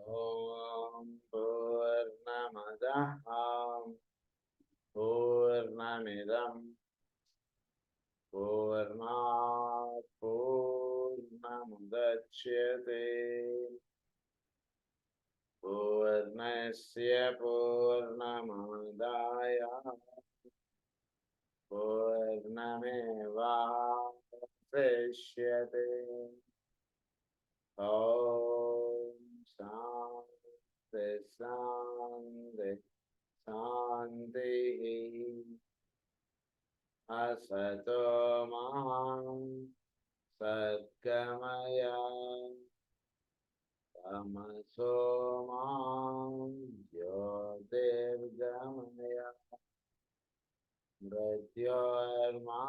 ఓం పూర్ణమదః పూర్ణమిదం పూర్ణాత్ పూర్ణముదచ్యతే పూర్ణస్య పూర్ణమాదాయ పూర్ణమేవావశిష్యతే. ఓం శాంతి శాంతి శాంతి. అసతో మా సద్గమయ తమసో మా జ్యోతిర్గమయ మృత్యోర్మా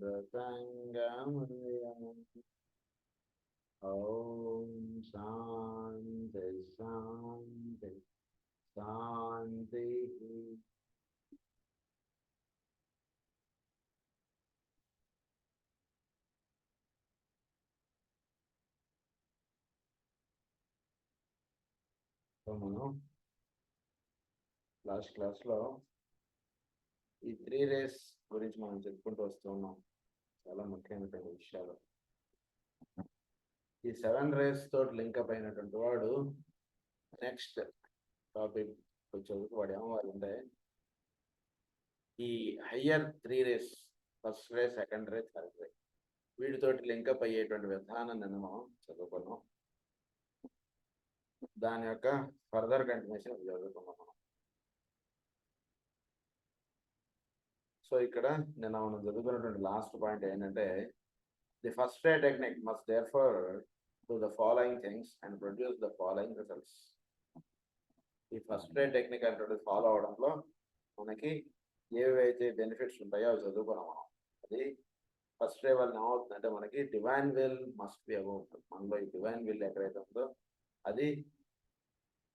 మృతంగమయ. ఓం శాంతి శాంతి శాంతి. మనం లాస్ట్ క్లాస్లో ఈ 3 రేస్ గురించి మనం చెప్పుకుంటూ వస్తున్నాం. చాలా ముఖ్యమైనటువంటి విషయాలు. ఈ 7 రేస్ తోటి లింకప్ అయినటువంటి వాడు నెక్స్ట్ టాపిక్ చదువుకు వాడు ఏమవ్వాలంటే ఈ higher 3 rays, first ray, second ray, third ray, వీటితోటి లింకప్ అయ్యేటువంటి విధానం నిన్న మనం చదువుకున్నాం. దాని యొక్క ఫర్దర్ కంటిన్యూషన్ చదువుకున్నాం మనం. సో ఇక్కడ నిన్న మనం చదువుకున్నటువంటి లాస్ట్ పాయింట్ ఏంటంటే the first ray technique must therefore do the following things and produce the following results. ఈ ఫస్ట్ రే టెక్నిక్ అంటే ఫాలో అవడంలో మనకి ఏవైతే బెనిఫిట్స్ ఉంటాయో అవి చదువుకున్నాం మనం. అది ఫస్ట్ రే వల్ల ఏమవుతుందంటే మనకి divine will must be above ఉంటుంది. మనలో ఈ డివైన్ విల్ ఎక్కడైతే ఉందో అది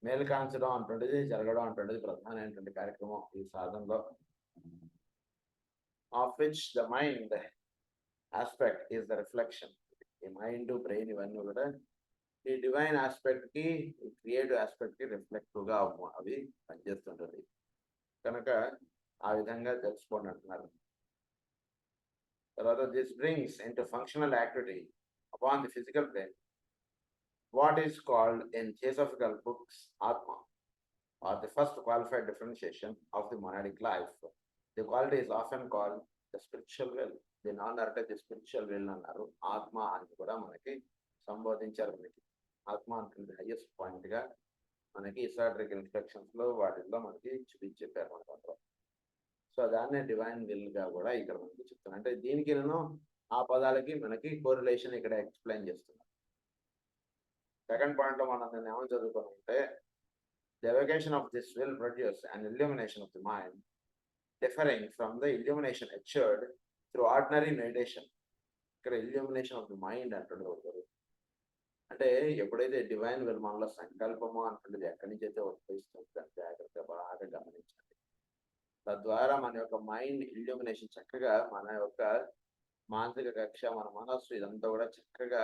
మేలుకాంచడం అంటుండేది, జరగడం అంటుండేది ప్రధానమైనటువంటి కార్యక్రమం ఈ సాధనలో. Of which the mind aspect is the reflection. ఈ మైండ్, బ్రెయిన్ ఇవన్నీ కూడా ఈ డివైన్ ఆస్పెక్ట్ కి, ఈ క్రియేటివ్ ఆస్పెక్ట్ కి రిఫ్లెక్టివ్ గా అవి పనిచేస్తుంటుంది. కనుక ఆ విధంగా తెలుసుకోండి అంటున్నారు. తర్వాత this brings into functional activity upon the physical brain what is called in theosophical books Atma, or the first qualified differentiation of the monadic life. The quality is often called the spiritual will. The non-arte the spiritual will అన్నారు. ఆత్మ అని కూడా మనకి సంబోధించారు. మనకి ఆత్మ అంటే highest point గా మనకి ఎసోటెరిక్ ఇన్స్ట్రక్షన్స్ లో వాటిల్లో మనకి చూపించి చెప్పారు మనకు. సో దాన్నే డివైన్ విల్ గా కూడా ఇక్కడ మనకి చెప్తున్నారు. అంటే దీనికి నేను ఆ పదాలకి మనకి కోరిలేషన్ ఇక్కడ ఎక్స్ప్లెయిన్ చేస్తున్నాను. సెకండ్ పాయింట్ లో మనం నేను ఏమని చదువుకోవాలంటే the evocation of this will produce an illumination of the mind differing from the illumination achieved through ordinary meditation. ఇక్కడ illumination of the mind అంటున్నారు. అంటే ఎప్పుడైతే డివైన్ విల్ మనలో సంకల్పము అంటున్నది ఎక్కడి నుంచి అయితే ఉద్భవిస్తుంది జాగ్రత్తగా బాగా గమనించండి. తద్వారా మన యొక్క మైండ్ ఇల్యూమినేషన్ చక్కగా, మన యొక్క మానసిక కక్ష, మన మనస్సు ఇదంతా కూడా చక్కగా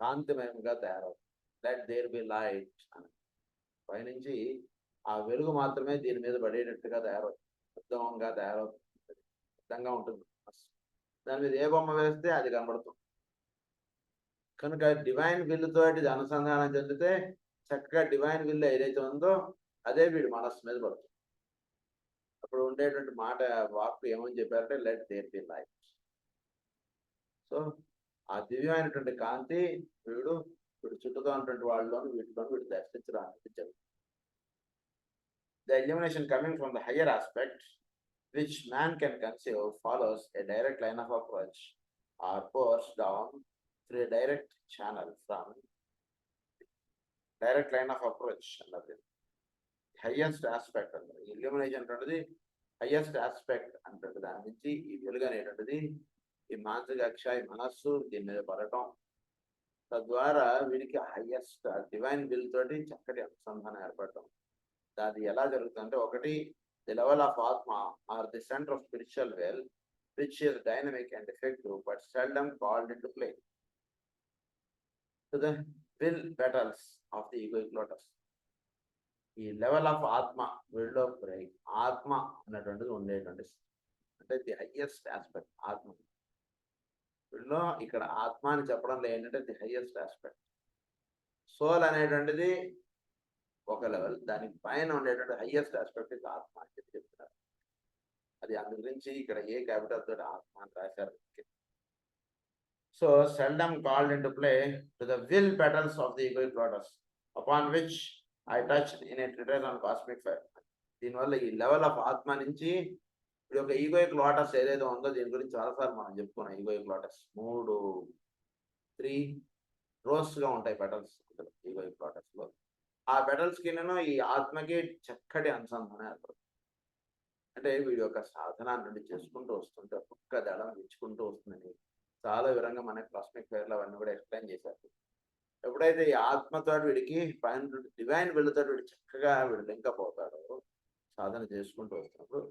కాంతిమయంగా తయారవుతుంది. లెట్ దేర్ బి లైట్ అని పైనుంచి ఆ వెలుగు మాత్రమే దీని మీద పడేటట్టుగా తయారవుతుంది, ఉత్తమంగా తయారవుతుంది, సిద్ధంగా ఉంటుంది. దాని మీద ఏ బొమ్మ వేస్తే అది కనబడుతుంది. కనుక డివైన్ విల్ తోటి అనుసంధానం చెందితే చక్కగా డివైన్ విల్ ఏదైతే ఉందో అదే వీడి మనస్సు మీద పడుతుంది. అప్పుడు ఉండేటువంటి మాట, వాక్కు ఏమని చెప్పారంటే let there be light. So ఆ దివ్యమైనటువంటి కాంతి వీడు చుట్టూతో ఉన్నటువంటి వాళ్ళలోని వీటిలో వీడు దర్శించడానికి జరుగుతుంది. The illumination coming from the higher aspect which man can conceive follows a direct line of approach or pours down through a direct channel from direct line of approach అన్నది హైయెస్ట్ ఆస్పెక్ట్ అంటారు. Illumination అంటున్నది highest aspect అంటారు. దాని నుంచి ఈ వెలుగు అనేటువంటిది ఈ మానసిక కక్ష, ఈ మనస్సు దీని మీద పడటం, తద్వారా వీడికి హైయెస్ట్ డివైన్ విల్ తోటి చక్కటి అనుసంధానం ఏర్పడటం. అది ఎలా జరుగుతుందంటే, ఒకటి ది లెవెల్ ఆఫ్ ఆత్మ or the centre of spiritual will which is dynamic and effective but seldom called into play. will petals of the egoic lotus. ఈ లెవెల్ ఆఫ్ ఆత్మ వీళ్ళలో ఆత్మ అన్నటువంటిది ఉండేటువంటి అంటే ది హైయెస్ట్ ఆస్పెక్ట్ ఆత్మ వీళ్ళలో ఇక్కడ ఆత్మ అని చెప్పడంలో ఏంటంటే ది హైయెస్ట్ ఆస్పెక్ట్. సోల్ అనేటువంటిది ఒక లెవెల్, దానికి పైన ఉండేటువంటి హైయెస్ట్ ఆస్పెక్ట్ ఇది ఆత్మ అని చెప్పి చెప్తున్నారు. అది అందు గురించి ఇక్కడ ఏ క్యాపిటల్ తోటి ఆత్మ అని రాశారు. So seldom called in to play to the will petals of the egoic lotus upon which I touched in a treatise on cosmic fire. దీనివల్ల ఈ లెవెల్ ఆఫ్ ఆత్మ నుంచి ఇప్పుడు ఒక ఈగోయిక్ లోటస్ ఏదైతే ఉందో దీని గురించి చాలాసార్లు మనం చెప్పుకున్నాం. ఈగోయిక్ లోటస్ 3 రోస్ గా ఉంటాయి పెటల్స్ ఈగోయిక్ లోటస్ లో. ఆ పెటల్స్ కి ఈ ఆత్మకి చక్కటి అనుసంధానం ఏర్పడుతుంది. అంటే వీడి యొక్క సాధనాన్ని నుండి చేసుకుంటూ వస్తుంటే ఒక్క దళం ఇచ్చుకుంటూ వస్తుందని చాలా వివరంగా మనకి కాస్మిక్ ఫైర్ లో అవన్నీ కూడా ఎక్స్ప్లెయిన్ చేశారు. ఎప్పుడైతే ఈ ఆత్మతో వీడికి పైన డివైన్ వెళ్ళతో వీడు చక్కగా వీడు లింకప్ అవుతాడు సాధన చేసుకుంటూ వస్తున్నప్పుడు,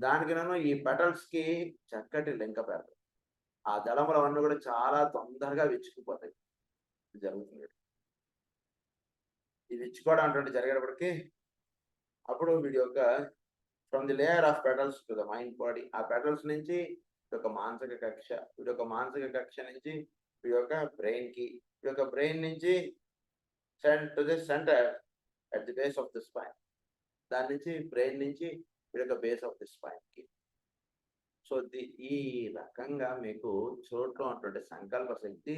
దానికి ఈ పెటల్స్ కి చక్కటి లింకప్ ఏర్పడుతుంది. ఆ దళములు అవన్నీ కూడా చాలా తొందరగా విచ్చుకుపోతాయి. జరుగుతుంది. ఈ విచ్చుకోవడం అటువంటి జరిగేటప్పటికి అప్పుడు వీడి యొక్క from the layer of petals to the mind body, ఆ పెటల్స్ నుంచి ఒక మానసిక కక్ష, వీడి యొక్క మానసిక కక్ష నుంచి వీడి యొక్క బ్రెయిన్ కి, వీడి యొక్క బ్రెయిన్ నుంచి to the centre at the base of the spine, దాని నుంచి బ్రెయిన్ నుంచి వీడి యొక్క బేస్ ఆఫ్ ది స్పైన్ కి. సో ఈ రకంగా మీకు చోట్లో ఉన్నటువంటి సంకల్ప శక్తి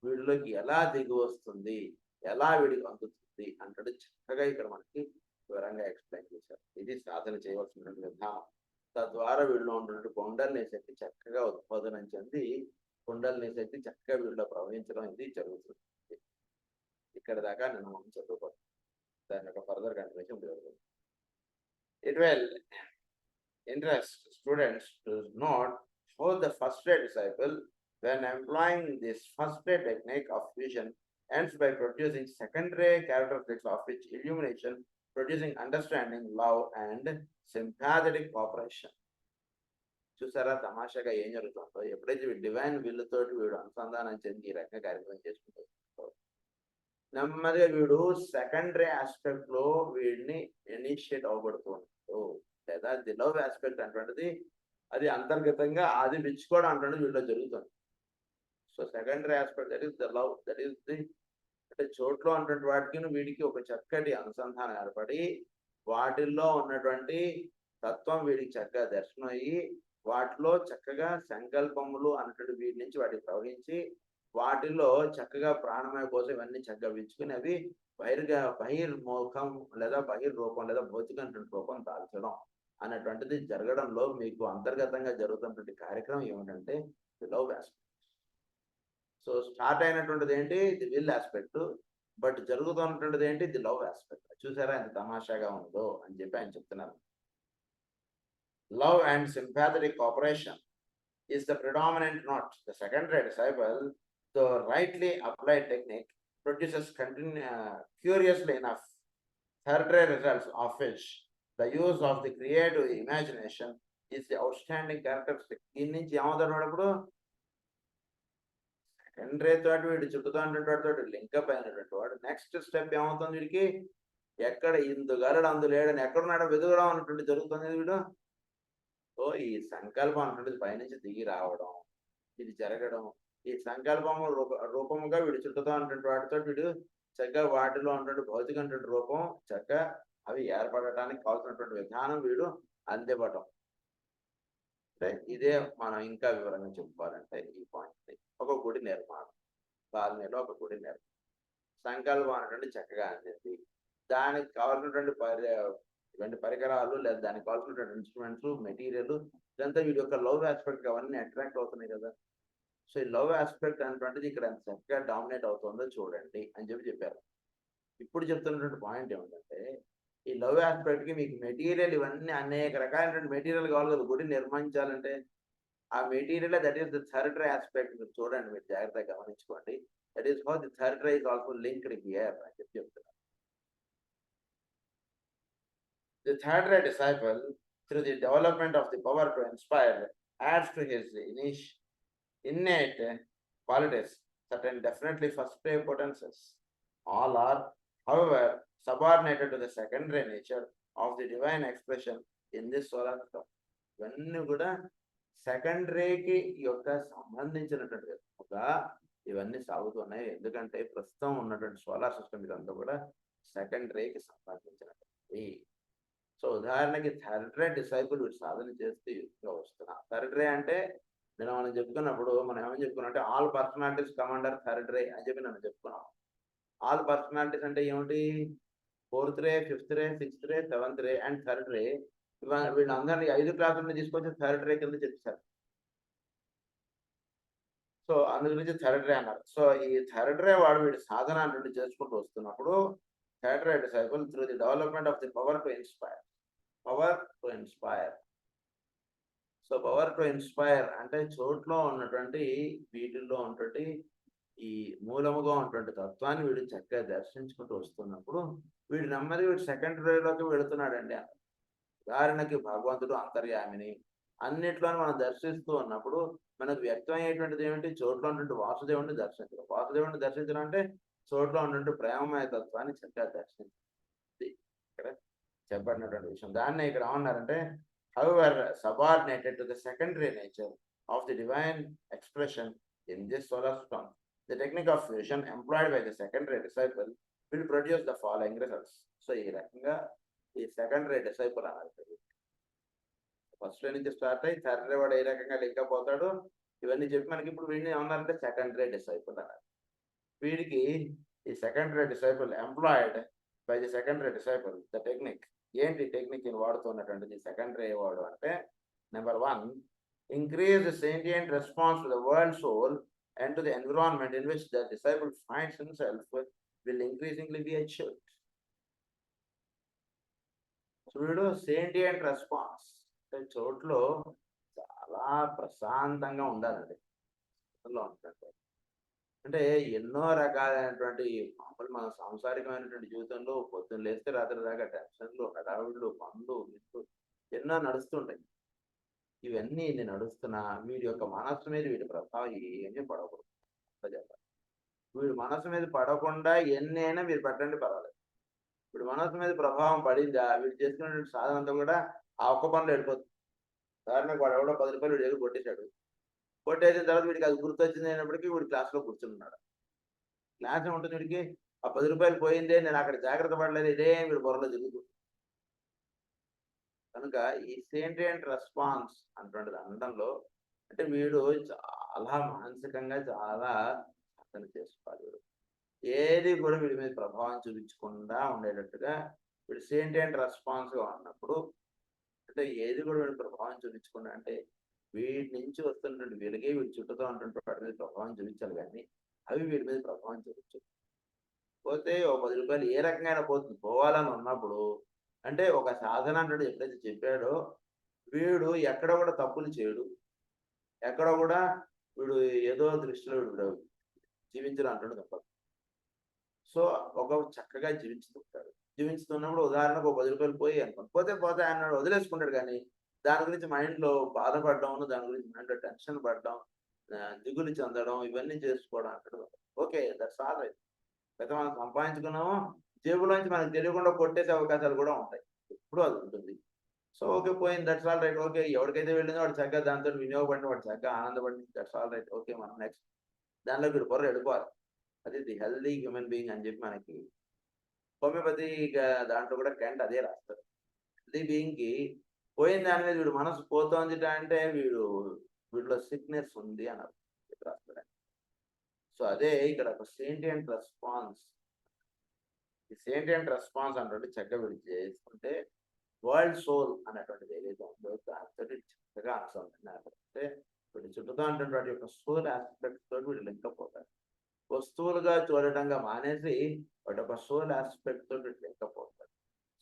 వీడిలోకి ఎలా దిగి వస్తుంది, ఎలా వీడికి అందుతుంది అంటే చక్కగా ఇక్కడ మనకి వివరంగా ఎక్స్ప్లెయిన్ చేశారు. ఇది సాధన చేయవలసిన విధానం. తద్వారా వీళ్ళలో ఉన్నటువంటి కుండలిని శక్తి చక్కగా ఉత్పాదనం చెంది కుండలిని శక్తి చక్కగా వీళ్ళలో ప్రవహించడం ఇది జరుగుతుంది. ఇక్కడ దాకా నేను మనం చదువుకోవాలి. దాని యొక్క ఫర్దర్ కంటిన్యూషన్ జరుగుతుంది. It will interest students to note how the first ray disciple, when employing this first ray technique of fusion, ends by producing second ray characteristics of which illumination, producing understanding, love and sympathetic cooperation. చూసారా తమాషాగా ఏం జరుగుతుందో, ఎప్పుడైతే divine will తోటి వీడు అనుసంధానం చెంది ఈ రకంగా కార్యక్రమం చేసుకుంటాడు, నెమ్మదిగా వీడు సెకండరీ ఆస్పెక్ట్ లో వీడిని ఇనిషియేట్ అవ్వబడుతూ ఉంటాడు. లేదా ది లవ్ ఆస్పెక్ట్ అటువంటిది అది అంతర్గతంగా అది విచ్చుకోవడం అటువంటిది వీళ్ళలో జరుగుతుంది. So secondary aspect that is the love, that is the అంటే చోట్లో ఉన్నటువంటి వాటికి వీడికి ఒక చక్కటి అనుసంధానం ఏర్పడి వాటిల్లో ఉన్నటువంటి తత్వం వీడికి చక్కగా దర్శనం అయ్యి వాటిలో చక్కగా సంకల్పములు అన్నటువంటి వీటి నుంచి వాటికి ప్రవహించి వాటిలో చక్కగా ప్రాణమయ కోసం ఇవన్నీ చక్కగా విచ్చుకుని అవి బహిర్ముఖం లేదా బహిర్రూపం లేదా భౌతికమైనటువంటి రూపం దాల్చడం అన్నటువంటిది జరగడంలో మీకు అంతర్గతంగా జరుగుతున్నటువంటి కార్యక్రమం ఏమిటంటే the love aspect. So start అయినటువంటిది ఏంటి ది విల్ ఆస్పెక్ట్, బట్ జరుగుతున్నటువంటిది ఏంటి ది లవ్ ఆస్పెక్ట్. చూసారా ఎంత తమాషాగా ఉందో అని చెప్పి ఆయన చెప్తున్నారు. Love and sympathetic cooperation is the predominant note. The second ray disciple, the rightly applied technique, produces curiously enough third ray results, of which the use of the creative imagination is the outstanding characteristic. దీని నుంచి ఏమవుతాడు second రే తోటి వీడు చుట్టూ వాటితో link up అయినటువంటి వాడు next step ఏమవుతుంది వీడికి, ఎక్కడ ఇందుగలడు అందులేడని ఎక్కడున్నాడో వెతుకడం అన్నటువంటి జరుగుతుంది వీడు. సో ఈ సంకల్పం అన్నటువంటిది పైనుంచి దిగి రావడం ఇది జరగడం, ఈ సంకల్పము రూపముగా వీడు చుట్టూతో ఉన్నటువంటి వాటితో వీడు చక్కగా వాటిలో ఉన్నటువంటి భౌతికమైనటువంటి రూపం చక్కగా అవి ఏర్పడటానికి కావాల్సినటువంటి విధానం వీడు అందివ్వటం. అంటే ఇదే మనం ఇంకా వివరంగా చెప్పుకోవాలంటే ఈ పాయింట్ ఒక గుడి నిర్మాణం, కాలనీలో ఒక గుడి నిర్మాణం సంకల్పం అనేటువంటి చక్కగా అందింది. దానికి కావాల్సినటువంటి ఇటువంటి పరికరాలు లేదా దానికి కావాల్సినటువంటి ఇన్స్ట్రుమెంట్స్ మెటీరియల్ ఇదంతా వీడి యొక్క లవ్ ఆస్పెక్ట్ అవన్నీ అట్రాక్ట్ అవుతున్నాయి కదా. సో ఈ లవ్ ఆస్పెక్ట్ అనేటువంటిది ఇక్కడ ఎంత చక్కగా డామినేట్ అవుతుందో చూడండి అని చెప్పారు. ఇప్పుడు చెప్తున్నటువంటి పాయింట్ ఏమిటంటే ఈ లవ్ ఆస్పెక్ట్ కి మీకు మెటీరియల్ ఇవన్నీ అనేక రకాలైనటువంటి మెటీరియల్ కావాలి కదా గుడి నిర్మించాలంటే. ఆ material that is the third ray aspect మీరు చూడండి, మీరు జాగ్రత్తగా గమనించుకోండి. That is how the third ray is also linked here అని చెప్తున్నారు. The third ray disciple, through the development of the power to inspire, adds to his innate qualities certain definitely first ray potencies. All are, however, subordinated to the secondary nature of the divine expression in this solar system. ఇవన్నీ కూడా సెకండరీకి యొక్క సంబంధించినటువంటి ఒక ఇవన్నీ సాగుతున్నాయి. ఎందుకంటే ప్రస్తుతం ఉన్నటువంటి సోలార్ సిస్టమ్ ఇదంతా కూడా సెకండరీకి సంబంధించినటువంటి. సో ఉదాహరణకి థర్డ్ రే డిసైపుల్ వీడు సాధన చేస్తూ వస్తున్నా. థర్డ్ రే అంటే నేను మనం చెప్పుకున్నప్పుడు మనం ఏమని చెప్పుకున్నాం అంటే ఆల్ పర్సనాలిటీస్ కమాండర్ థర్డ్ రే అని చెప్పి నన్ను చెప్పుకున్నాం. ఆల్ పర్సనాలిటీస్ అంటే ఏమిటి? Fourth ray, fifth ray, sixth ray, seventh ray and third రే. వీళ్ళందరినీ 5 క్లాసులను తీసుకొచ్చి థర్డ్ రే కింద చెప్పారు. సో అందు గురించి థర్డ్ రే అన్నారు. సో ఈ థర్డ్ రే వాడు వీడి సాధన నుండి చేసుకుంటూ వస్తున్నప్పుడు third ray disciple through the development of the power to inspire. Power to inspire. So power to inspire అంటే చోట్లో ఉన్నటువంటి వీటిల్లో ఉన్నటువంటి ఈ మూలముగా ఉన్నటువంటి తత్వాన్ని వీడు చక్కగా దర్శించుకుంటూ వస్తున్నప్పుడు వీడు నెమ్మది వీడు సెకండ్ రేలోకి వెళుతున్నాడండి. ఉదాహరణకి భగవంతుడు అంతర్యామిని అన్నిట్లోనూ మనం దర్శిస్తూ ఉన్నప్పుడు మనకు వ్యక్తమయ్యేటువంటిది ఏమిటి? చోట్లో ఉన్నటువంటి వాసుదేవుడిని దర్శించడం. వాసుదేవుడిని దర్శించడం అంటే చోట్లో ఉన్నటువంటి ప్రేమమయ తత్వాన్ని చక్కగా దర్శించడం. ఇక్కడ చెప్పబడినటువంటి విషయం. దాన్ని ఇక్కడ ఏమన్నారంటే however subordinated to the secondary nature of the divine expression in this solar system, the technique of fusion employed by the secondary disciple will produce the following results. So ఈ రకంగా ఈ సెకండరీ డిసైపుల్ అన్నారు. First రే నుంచి start అయ్యి third రే వాడు ఏ రకంగా link అవుతాడు ఇవన్నీ చెప్పి మనకి ఇప్పుడు వీడిని ఏమన్నారంటే సెకండరీ డిసైపుల్ అన్నారు. వీడికి ఈ secondary disciple employed by the secondary disciple the technique. ఏంటి టెక్నిక్ వాడుతున్నటువంటిది సెకండరీ వాడు అంటే number 1, increase the sentient response to the world soul and to the environment in which the disciple finds himself will increasingly be achieved. చూడు sentient response అంటే చోట్లో చాలా ప్రశాంతంగా ఉండాలండి. అంటే ఎన్నో రకాలైనటువంటి మామూలు మన సాంసారికమైనటువంటి జీవితంలో పొద్దున్న లేస్తే రాత్రి దాకా టెన్షన్లు, హడావుళ్ళు, పనులు, ఇట్లు ఎన్నో నడుస్తుంటాయి. ఇవన్నీ నడుస్తున్నా వీడి యొక్క మనస్సు మీద వీడి ప్రభావం ఏమీ పడకూడదు. వీడి మనస్సు మీద పడకుండా ఎన్ని అయినా మీరు పెట్టండి పర్వాలేదు. వీడి మనస్సు మీద ప్రభావం పడిందా వీడు చేసుకున్నటువంటి సాధన అంతా కూడా ఆ ఒక్క పనులు వెళ్ళిపోతుంది. ఉదాహరణకు వాడు ఎవడో 10 రూపాయలు వీడి దగ్గర కొట్టేశాడు. కొట్టేసిన తర్వాత వీడికి అది గుర్తొచ్చింది అయినప్పటికీ వీడు క్లాస్లో కూర్చున్నాడు. క్లాస్ ఉంటుంది వీడికి ఆ 10 రూపాయలు పోయిందే నేను అక్కడ జాగ్రత్త పడలేదు ఇదే వీడు బుర్రలో జరుగుతుంది. కనుక ఈ సెంటియంట్ రెస్పాన్స్ అటువంటిది అనడంలో అంటే వీడు చాలా మానసికంగా చాలా సాధన చేసుకోవాలి. వీడు ఏది కూడా వీడి మీద ప్రభావం చూపించకుండా ఉండేటట్టుగా వీడు సెంటియంట్ రెస్పాన్స్గా ఉన్నప్పుడు అంటే ఏది కూడా వీడి ప్రభావం చూపించకుండా అంటే వీటి నుంచి వస్తున్నటువంటి వెలుగే వీడి చుట్టూతో ఉన్నటువంటి వాటి మీద ప్రభావం చూపించాలి కానీ అవి వీడి మీద ప్రభావం చూపించాలి. పోతే ఒక 10 రూపాయలు ఏ రకంగా పోవాలని ఉన్నప్పుడు అంటే ఒక సాధన అంటాడు ఎప్పుడైతే చెప్పాడో వీడు ఎక్కడ కూడా తప్పులు చేయడు. ఎక్కడ కూడా వీడు ఏదో దృష్టిలో వీడు జీవించడం అంటాడు తప్పదు. సో ఒక చక్కగా జీవించుతుంటాడు. జీవించుతున్నప్పుడు ఉదాహరణకు ఒక 10 రూపాయలు పోయి అనుకోండి పోతే ఆయన వదిలేసుకుంటాడు కానీ దాని గురించి మైండ్లో బాధపడడం, దాని గురించి మైండ్లో టెన్షన్ పడడం, దిగులు చెందడం ఇవన్నీ చేసుకోవడం అంటాడు. Okay that's all right. అయితే మనం సంపాదించుకున్నామో జేబులోంచి మనకు తెలియకుండా కొట్టేసే అవకాశాలు కూడా ఉంటాయి. ఎప్పుడు అది ఉంటుంది. సో ఓకే పోయింది దట్స్ ఆల్ రైట్. ఓకే ఎవరికైతే వెళ్ళిందో వాడు చక్కగా దాంతో వినియోగపడిన వాడు చక్కగా ఆనందపడింది దట్స్ ఆల్ రైట్. ఓకే మనం నెక్స్ట్ దానిలో వీడు బుర్ర వెళ్ళిపోవాలి. అది ది హెల్దీ హ్యూమన్ బీయింగ్ అని చెప్పి మనకి హోమియోపతి దాంట్లో కూడా కెంట్ అదే రాస్తారు. హెల్దీ బీయింగ్కి పోయిన దాని మీద వీడు మనసు పోతోంది అంటే వీడిలో సిక్నెస్ ఉంది అన్నారు రాస్తారు. సో అదే ఇక్కడ ఒక సెంటియంట్ రెస్పాన్స్. ఈ సెంటియంట్ రెస్పాన్స్ అంటే చక్కగా వీడు చేసుకుంటే వరల్డ్ సోల్ అనేటువంటిది ఏదైతే ఉందో దాంతో చక్కగా అనుసంధానం వీడి చుట్టూతో అంటే వాటి యొక్క సోల్ ఆస్పెక్ట్ తోటి వీడు లింకప్ అవుతారు. వస్తువులుగా చూడటంగా మానేసి వాటి యొక్క సోల్ ఆస్పెక్ట్ తోటి లింకప్ అవుతారు.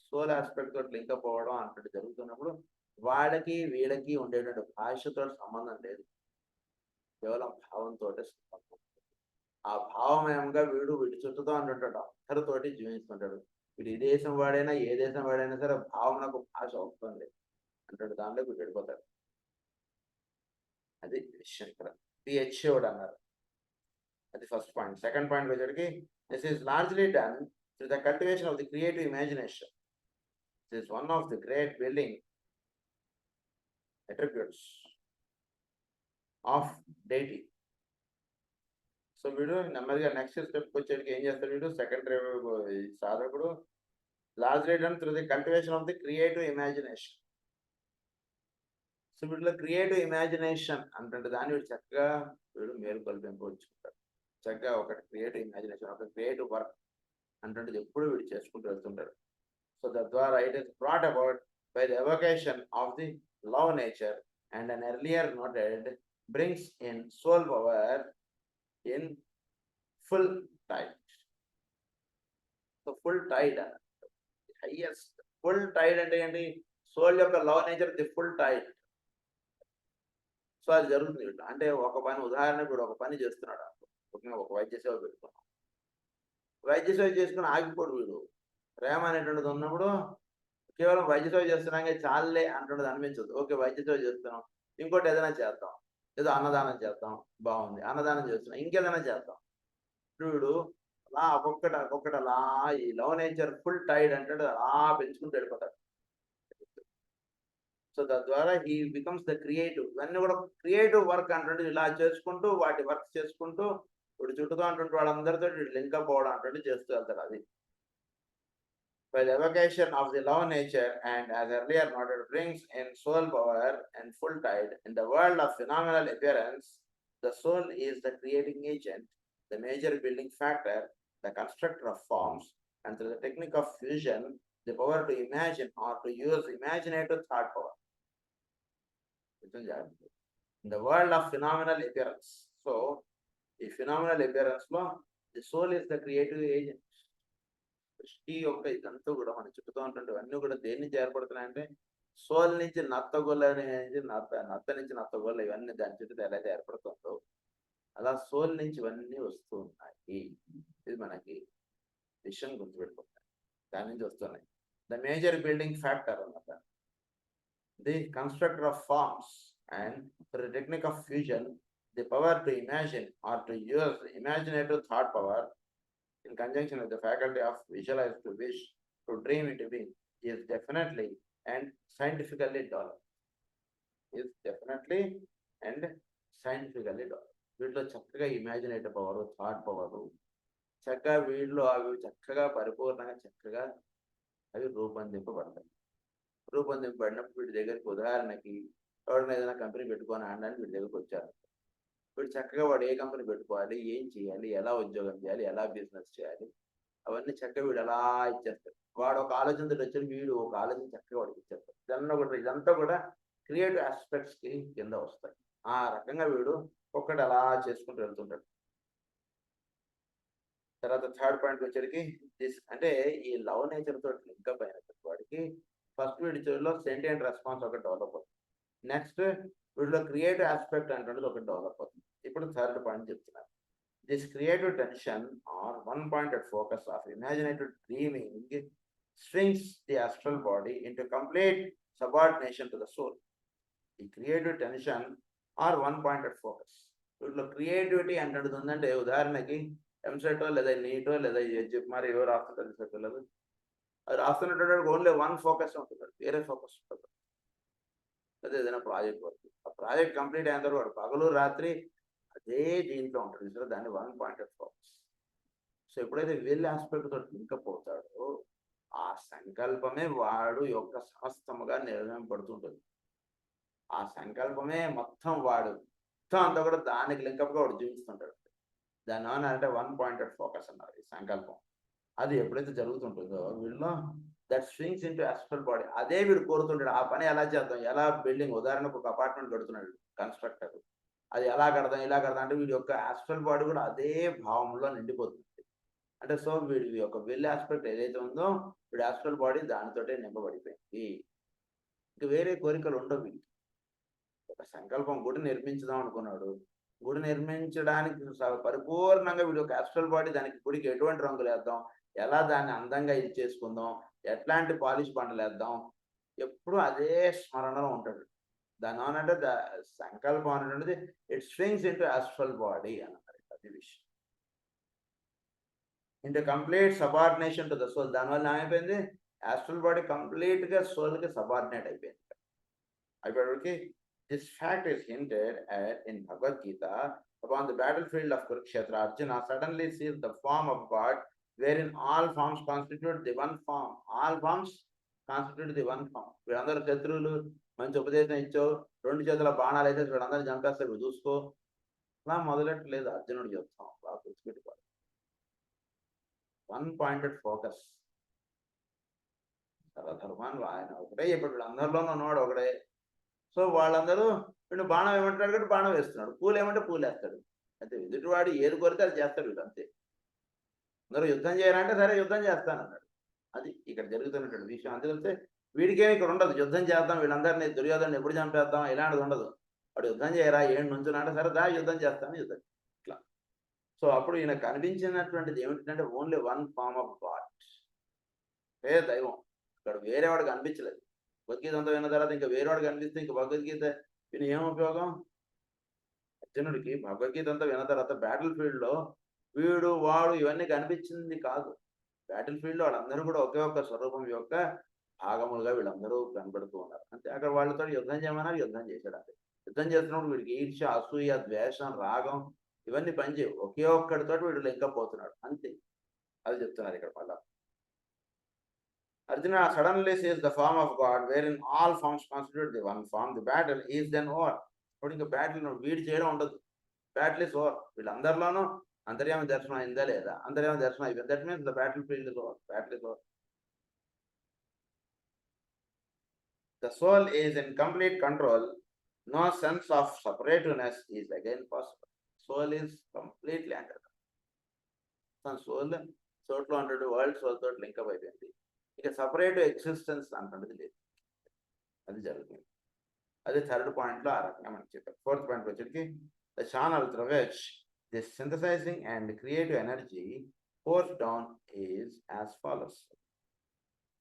సోల్ ఆస్పెక్ట్ తోటి లింకప్ అవ్వడం అంటే జరుగుతున్నప్పుడు వాళ్ళకి వీళ్ళకి ఉండేటువంటి భాషతో సంబంధం లేదు. కేవలం భావంతో సంబంధం. ఆ భావమయంగా వీడి చుట్టూతో అంటుంటాడు అందరితోటి జీవిస్తుంటాడు. వీడు ఈ దేశం వాడైనా ఏ దేశం వాడైనా సరే భావనకు భాష అవుతుంది అంటాడు. దాంట్లో వీడు వెళ్ళిపోతాడు. అది విషయం ఇక్కడ పిహెచ్ఓడు అన్నారు. అది ఫస్ట్ పాయింట్. సెకండ్ పాయింట్ వచ్చేటికి this is largely done through the cultivation of the creative imagination. This is one of the great building attributes of deity. So వీడు నెమ్మదిగా నెక్స్ట్ స్టెప్కి వచ్చేటికి ఏం చేస్తాడు, వీడు సెకండరీ సాధకుడు largely done through the cultivation of the creative imagination. So వీటిలో creative imagination అంటే దాన్ని వీడు చక్కగా వీడు మేలుకొల్పింపవచ్చుకుంటాడు. చక్కగా ఒకటి క్రియేటివ్ ఇమాజినేషన్, ఒక క్రియేటివ్ వర్క్ అంటే ఎప్పుడు వీడు చేసుకుంటూ వెళ్తుంటాడు. సో తద్వారా it is brought about by the evocation of the love nature and an earlier noted brings in soul power in full tide. So full tide highest full tide అంటే ఏంటి, soul యొక్క love nature the full tide. So అది జరుగుతుంది. అంటే ఒక పని ఉదాహరణకు వీడు ఒక పని చేస్తున్నాడు, ఒక వైద్య సేవ పెట్టుకున్నాం, వైద్య సేవ చేసుకుని ఆగిపోడు వీడు. ప్రేమ అనేటువంటిది ఉన్నప్పుడు కేవలం వైద్య సేవ చేస్తున్నాక చాలే అంటున్నది అనిపించదు. ఓకే వైద్య సేవ చేస్తున్నాం, ఇంకోటి ఏదైనా చేద్దాం, ఏదో అన్నదానం చేద్దాం, బాగుంది అన్నదానం చేస్తున్నాం, ఇంకేదైనా చేద్దాం. వీడు అలా ఒక్కొక్కటి అలా ఈ లవ్ నేచర్ ఫుల్ టైడ్ అంటే అలా పెంచుకుంటూ వెళ్ళిపోతాడు. సో తద్వారా హీ బికమ్స్ ద క్రియేటివ్. ఇవన్నీ కూడా క్రియేటివ్ వర్క్ అంటే ఇలా చేసుకుంటూ వాటి వర్క్ చేసుకుంటూ ఇప్పుడు చుట్టూ అంటుంటే వాళ్ళందరితో లింకప్ అవ్వడం అంటే చేస్తూ వెళ్తాడు. అది by the evocation of the love nature and as earlier noted brings in soul power and full tide. In the world of phenomenal appearance, the soul is the creating agent, the major building factor, the constructor of forms, and through the technique of fusion, the power to imagine or to use imaginative thought power. In the world of phenomenal appearance, so the phenomenal appearance law, the soul is the creative agent. సృష్టి యొక్క ఇదంతా కూడా మన చుట్టూ ఉంటున్నవన్నీ కూడా దేని నుంచి ఏర్పడుతున్నాయంటే soul నుంచి నత్తగొల్ల నుంచి నత్త నుంచి నత్తగొల్ల ఇవన్నీ దాని చుట్టూ ఎలా ఏర్పడుతుందో అలా సోల్ నుంచి ఇవన్నీ వస్తూ ఉన్నాయి. ఇది మనకి విషయం గుర్తుపెట్టుకుంటాం, దాని నుంచి వస్తున్నాయి. ద మేజర్ బిల్డింగ్ ఫ్యాక్టర్ అన్నమాట, the constructor of forms and the technique of fusion, the power to imagine or to use imaginative thought power in conjunction with the faculty of visualize to wish to dream into being is definitely and scientifically developed. Is definitely and scientifically developed. వీటిలో చక్కగా imaginative power, thought power చక్కగా వీటిలో అవి చక్కగా పరిపూర్ణంగా చక్కగా అవి రూపొందింపబడతాయి. రూపొందింపబడినప్పుడు వీటి దగ్గరికి ఉదాహరణకి ఎవరైనా ఏదైనా కంపెనీ పెట్టుకొని అనడానికి వీటి దగ్గరికి వచ్చారు. వీడు చక్కగా వాడు ఏ కంపెనీ పెట్టుకోవాలి, ఏం చేయాలి, ఎలా ఉద్యోగం చేయాలి, ఎలా బిజినెస్ చేయాలి, అవన్నీ చక్కగా వీడు అలా ఇచ్చేస్తాడు. వాడు ఒక ఆలోచనతో వచ్చాడు, వీడు ఒక ఆలోచన చక్కగా వాడికి ఇచ్చేస్తాడు. ఇదంతా కూడా క్రియేటివ్ ఆస్పెక్ట్స్ కి కింద వస్తాయి. ఆ రకంగా వీడు ఒక్కటి అలా చేసుకుంటూ వెళ్తుంటాడు. తర్వాత థర్డ్ పాయింట్ వచ్చేసరికి అంటే ఈ లవ్ నేచర్ తోటి లింకప్ అయిన వాడికి ఫస్ట్ వీడి చెవిలో సెంటియంట్ రెస్పాన్స్ ఒకటి డెవలప్ అవుతుంది. నెక్స్ట్ వీటిలో క్రియేటివ్ ఆస్పెక్ట్ అంటే ఒకటి డెవలప్ అవుతుంది. ఇప్పుడు థర్డ్ పాయింట్ చెప్తున్నాను. This creative tension or one pointed focus of imaginative dreaming swings the astral body into complete subordination to the soul. ఈ creative tension or one pointed focus, వీటిలో creativity అంటే ఉందంటే ఉదాహరణకి ఎంసెటో లేదా నీటో లేదా మరి ఎవరు రాస్తుంటారు పిల్లలు, అది రాస్తున్నట్టు ఓన్లీ వన్ ఫోకస్ ఉంటుంది, వేరే ఫోకస్ ఉంటుంది. అదే ఏదైనా ప్రాజెక్ట్ వర్క్, ఆ ప్రాజెక్ట్ కంప్లీట్ అయిన తర్వాత పగలు రాత్రి అదే దీంట్లో ఉంటుంది. సో దాన్ని వన్ పాయింటెడ్ ఫోకస్. సో ఎప్పుడైతే విల్ ఆస్పెక్ట్ తోటి లింకప్ అవుతాడో ఆ సంకల్పమే వాడు యొక్క సమస్తముగా నిర్వహింపబడుతుంటుంది. ఆ సంకల్పమే మొత్తం వాడు మొత్తం అంతా కూడా దానికి లింకప్గా వాడు జీవిస్తుంటాడు. దాని అంటే వన్ పాయింటెడ్ ఫోకస్ అన్నారు ఈ సంకల్పం. అది ఎప్పుడైతే జరుగుతుంటుందో వీళ్ళు that swings into astral body, అదే వీడు కోరుతుంటాడు. ఆ పని ఎలా చేద్దాం, ఎలా బిల్డింగ్ ఉదాహరణకు ఒక అపార్ట్మెంట్ కడుతున్నాడు కన్స్ట్రక్టర్, అది ఎలా కడదాం ఇలా కడదాం అంటే వీడి యొక్క అస్ట్రల్ బాడీ కూడా అదే భావంలో నిండిపోతుంది. అంటే సో వీడి యొక్క విల్ ఆస్పెక్ట్ ఏదైతే ఉందో వీడి అస్ట్రల్ బాడీ దానితోటే నింపబడిపోయింది. ఇంక వేరే కోరికలు ఉండవు వీడికి. ఒక సంకల్పం గుడి నిర్మించుదాం అనుకున్నాడు, గుడి నిర్మించడానికి పరిపూర్ణంగా వీడి యొక్క అస్ట్రల్ బాడీ దానికి గుడికి ఎటువంటి రంగులు వేద్దాం, ఎలా దాన్ని అందంగా ఇది చేసుకుందాం, ఎట్లాంటి పాలిష్ బండలు వేద్దాం, ఎప్పుడు అదే స్మరణలో ఉంటాడు. దాని అంటే సంకల్పం అనేటువంటిది it swings into astral body అన్నమాట. అది విషయం. into complete subordination to the soul. దానివల్ల ఏమైపోయింది, astral body complete గా soul కి subordinate అయిపోయింది. అయిపోయేటప్పటికి this fact is hinted at in Bhagavad Gita. Upon the battlefield of Kurukshetra, Arjuna suddenly sees the form of God, wherein all forms constitute the one form. All forms constitute the one form. వీళ్ళందరూ శత్రువులు, మంచి ఉపదేశం ఇచ్చావు, రెండు చేతుల బాణాలు అయితే వీళ్ళందరూ చంపేస్తారు, చూసుకో, అలా మొదలెట్టలేదు అర్జునుడు చెప్తాం. బాగా గుర్తుపెట్టుకోవాలి. One pointed focus. సర్వధర్మాన్ని ఆయన ఒకటే చెప్పాడు, వీళ్ళందరిలోనూ ఉన్నవాడు ఒకడే. సో వాళ్ళందరూ వీళ్ళు బాణం ఏమంటాడు కాబట్టి బాణం వేస్తున్నాడు, పూలు ఏమంటే పూలు వేస్తాడు. అయితే ఎదుటివాడు ఏది కోరితే అది చేస్తాడు. వీళ్ళు అంతే. అందరూ యుద్ధం చేయాలంటే సరే యుద్ధం చేస్తానన్నాడు. అది ఇక్కడ జరుగుతున్నటువంటి విషయం. అందుకంటే వీడికేమి ఇక్కడ ఉండదు, యుద్ధం చేద్దాం, వీళ్ళందరినీ దుర్యోధన ఎప్పుడు చంపేద్దాం ఇలాంటిది ఉండదు. వాడు యుద్ధం చేయరా, ఏడు నుంచున్నాడు, సరే దా యుద్ధం చేస్తాను, యుద్ధం ఇట్లా. సో అప్పుడు ఈయన కనిపించినటువంటిది ఏమిటంటే only one form of God, ఏ దైవం. ఇక్కడ వేరేవాడు కనిపించలేదు. భగవద్గీత అంతా విన్న తర్వాత ఇంకా వేరేవాడు కనిపిస్తే ఇంకా భగవద్గీత విని ఏం ఉపయోగం? అర్జునుడికి భగవద్గీత అంతా విన్న తర్వాత బ్యాటిల్ ఫీల్డ్లో వీడు వాడు ఇవన్నీ కనిపించింది కాదు. బ్యాటిల్ ఫీల్డ్లో వాళ్ళందరూ కూడా ఒకే ఒక్క స్వరూపం యొక్క భాగములుగా వీళ్ళందరూ కనబడుతూ ఉన్నారు. అంతే. అక్కడ వాళ్ళతో యుద్ధం చేయమన్నారు, యుద్ధం చేశాడు. అంతే. యుద్ధం చేస్తున్నప్పుడు వీడికి ఈర్ష, అసూయ, ద్వేషం, రాగం ఇవన్నీ పనిచేయవు. ఒకే ఒక్కడితో వీడు లెంకపోతున్నాడు. అంతే. అది చెప్తున్నారు ఇక్కడ మళ్ళా. Arjuna suddenly sees the form of God, wherein all forms constitute the one form. The battle is then over. ఇప్పుడు ఇంకా బ్యాటిల్ వీడి చేయడం ఉండదు. Battle is over. వీళ్ళందరిలోనూ అంతర్యామి దర్శనం అయిందా లేదా? అంతర్యామి దర్శనం అయిపోయింది. That means the battle field is over. Battle is over. The soul is in complete control. No sense of separativeness is again possible. Soul is completely under control. Soul సోట్లో అంటాడు, world soul తోటి link up అయిపోయింది. ఇక separate existence అంటున్నది లేదు. అది జరుగుతుంది. అది third పాయింట్లో ఆ రకంగా మనకి చెప్పారు. ఫోర్త్ పాయింట్ వచ్చేటికి the channel through which this synthesising and creative energy force down is as follows.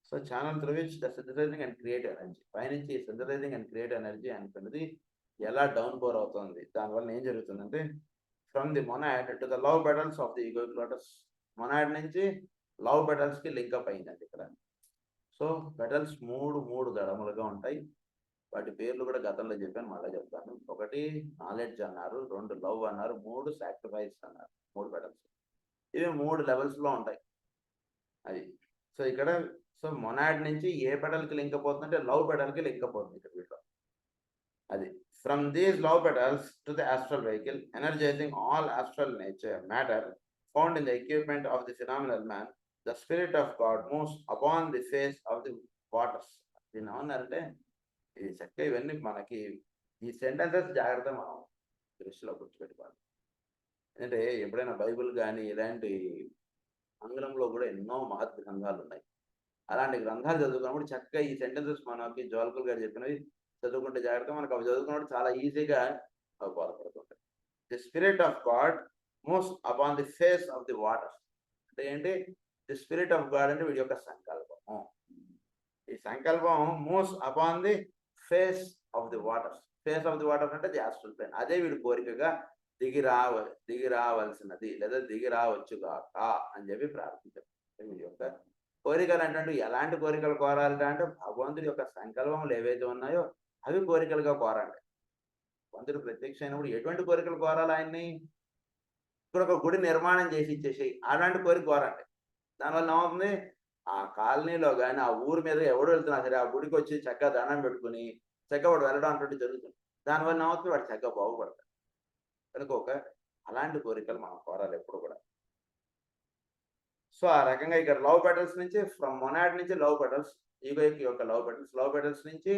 So channel through which the synthesising and creative energy, పైనుంచి సింథసైజింగ్ అండ్ క్రియేటివ్ ఎనర్జీ అనుకున్నది ఎలా డౌన్ పోర్ అవుతుంది, దానివల్ల ఏం జరుగుతుందంటే from the monad to the love petals of the egoic lotus. Monad నుంచి love పెటల్స్కి link up అయిందండి ఇక్కడ. సో పెటల్స్ మూడు దడములుగా ఉంటాయి. వాటి పేర్లు కూడా గతంలో చెప్పాను, మళ్ళీ చెప్తాను. ఒకటి నాలెడ్జ్ అన్నారు, రెండు లవ్ అన్నారు, మూడు సాక్రిఫైస్ అన్నారు. మూడు పెటల్స్. ఇవి 3 లెవెల్స్లో ఉంటాయి. అది. సో ఇక్కడ సో మొనాడ్ నుంచి ఏ పెటల్కి లింకప్ అవుతుందంటే లవ్ పెటల్కి లింకప్ అవుతుంది ఇక్కడ వీటిలో. అది. From these love petals to the astral vehicle, energising all astral nature matter found in the equipment of the phenomenal man, the spirit of God moves upon the face of the waters. దీన్ని ఏమన్నారంటే ఇది చక్కగా ఇవన్నీ మనకి ఈ sentences జాగ్రత్త మనం దృష్టిలో గుర్తుపెట్టుకోవాలి. ఎందుకంటే ఎప్పుడైనా బైబిల్ కానీ ఇలాంటి ఆంగ్లంలో కూడా ఎన్నో మహత్ గ్రంథాలు ఉన్నాయి. అలాంటి గ్రంథాలు చదువుకున్నప్పుడు చక్కగా ఈ సెంటెన్సెస్ మనకి జోల్కుల్ గారు చెప్పినవి చదువుకుంటే జాగ్రత్త, మనకు అవి చదువుకున్నప్పుడు చాలా ఈజీగా అవి బోధపడుతుంటాయి. The spirit of God moves upon the face of the water. అంటే ఏంటి? ది స్పిరిట్ ఆఫ్ గాడ్ అంటే వీడి యొక్క సంకల్పం. ఈ సంకల్పం moves upon the face of the water. Face of the water అంటే ది ఆస్ట్రల్ ప్లేన్. అదే వీడి కోరికగా దిగి రావాల్సినది లేదా దిగి రావచ్చుగాక అని చెప్పి ప్రార్థించారు. వీడి యొక్క కోరికలు అంటే ఎలాంటి కోరికలు కోరాలంటే అంటే భగవంతుడి యొక్క సంకల్పములు ఏవైతే ఉన్నాయో అవి కోరికలుగా కోరండి. భగవంతుడు ప్రత్యక్ష అయినప్పుడు ఎటువంటి కోరికలు కోరాలి ఆయన్ని? ఇక్కడ ఒక గుడి నిర్మాణం చేసి ఇచ్చేసేయి, అలాంటి కోరిక కోరండి. దానివల్ల ఏమవుతుంది? ఆ కాలనీలో కానీ ఆ ఊరి మీద ఎవడు వెళ్తున్నా సరే ఆ గుడికి వచ్చి చక్కగా దండం పెట్టుకుని చక్కగా వాడు వెళ్ళడం అంటుంటే జరుగుతుంది. దానివల్ల ఏమవుతుంది? వాడు చక్కగా బాగుపడతాడు. కనుక అలాంటి కోరికలు మనం కోరాలి ఎప్పుడు కూడా. సో ఆ రకంగా ఇక్కడ లవ్ పెటల్స్ నుంచి ఫ్రమ్ మొనాడ్ నుంచి లవ్ పెటల్స్, ఈగోయిక్ యొక్క లవ్ పెటల్స్ నుంచి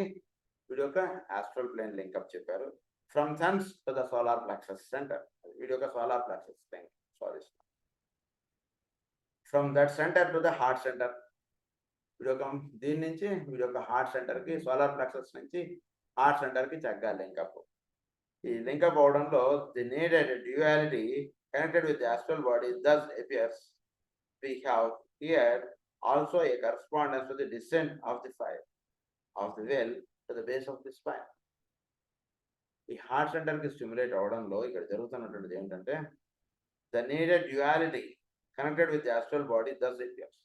వీడి యొక్క ఆస్ట్రల్ ప్లేన్ లింకప్ చెప్పారు. From Sons to the solar plexus centre, వీడి యొక్క solar plexus from that centre to the heart center. వీడి యొక్క దీని నుంచి వీడి యొక్క హార్ట్ సెంటర్కి, సోలార్ ప్లెక్సస్ నుంచి హార్ట్ సెంటర్కి చక్కగా లింకప్. ఈ లింకప్ అవడంలో the needed duality connected with the astral body thus appears. We have here also a correspondence to the descent of the fire of the well to the base of the spine. ఈ heart సెంటర్కి stimulate అవడంలో ఇక్కడ జరుగుతున్నటువంటిది ఏంటంటే the needed duality connected with the astral body, thus it appears.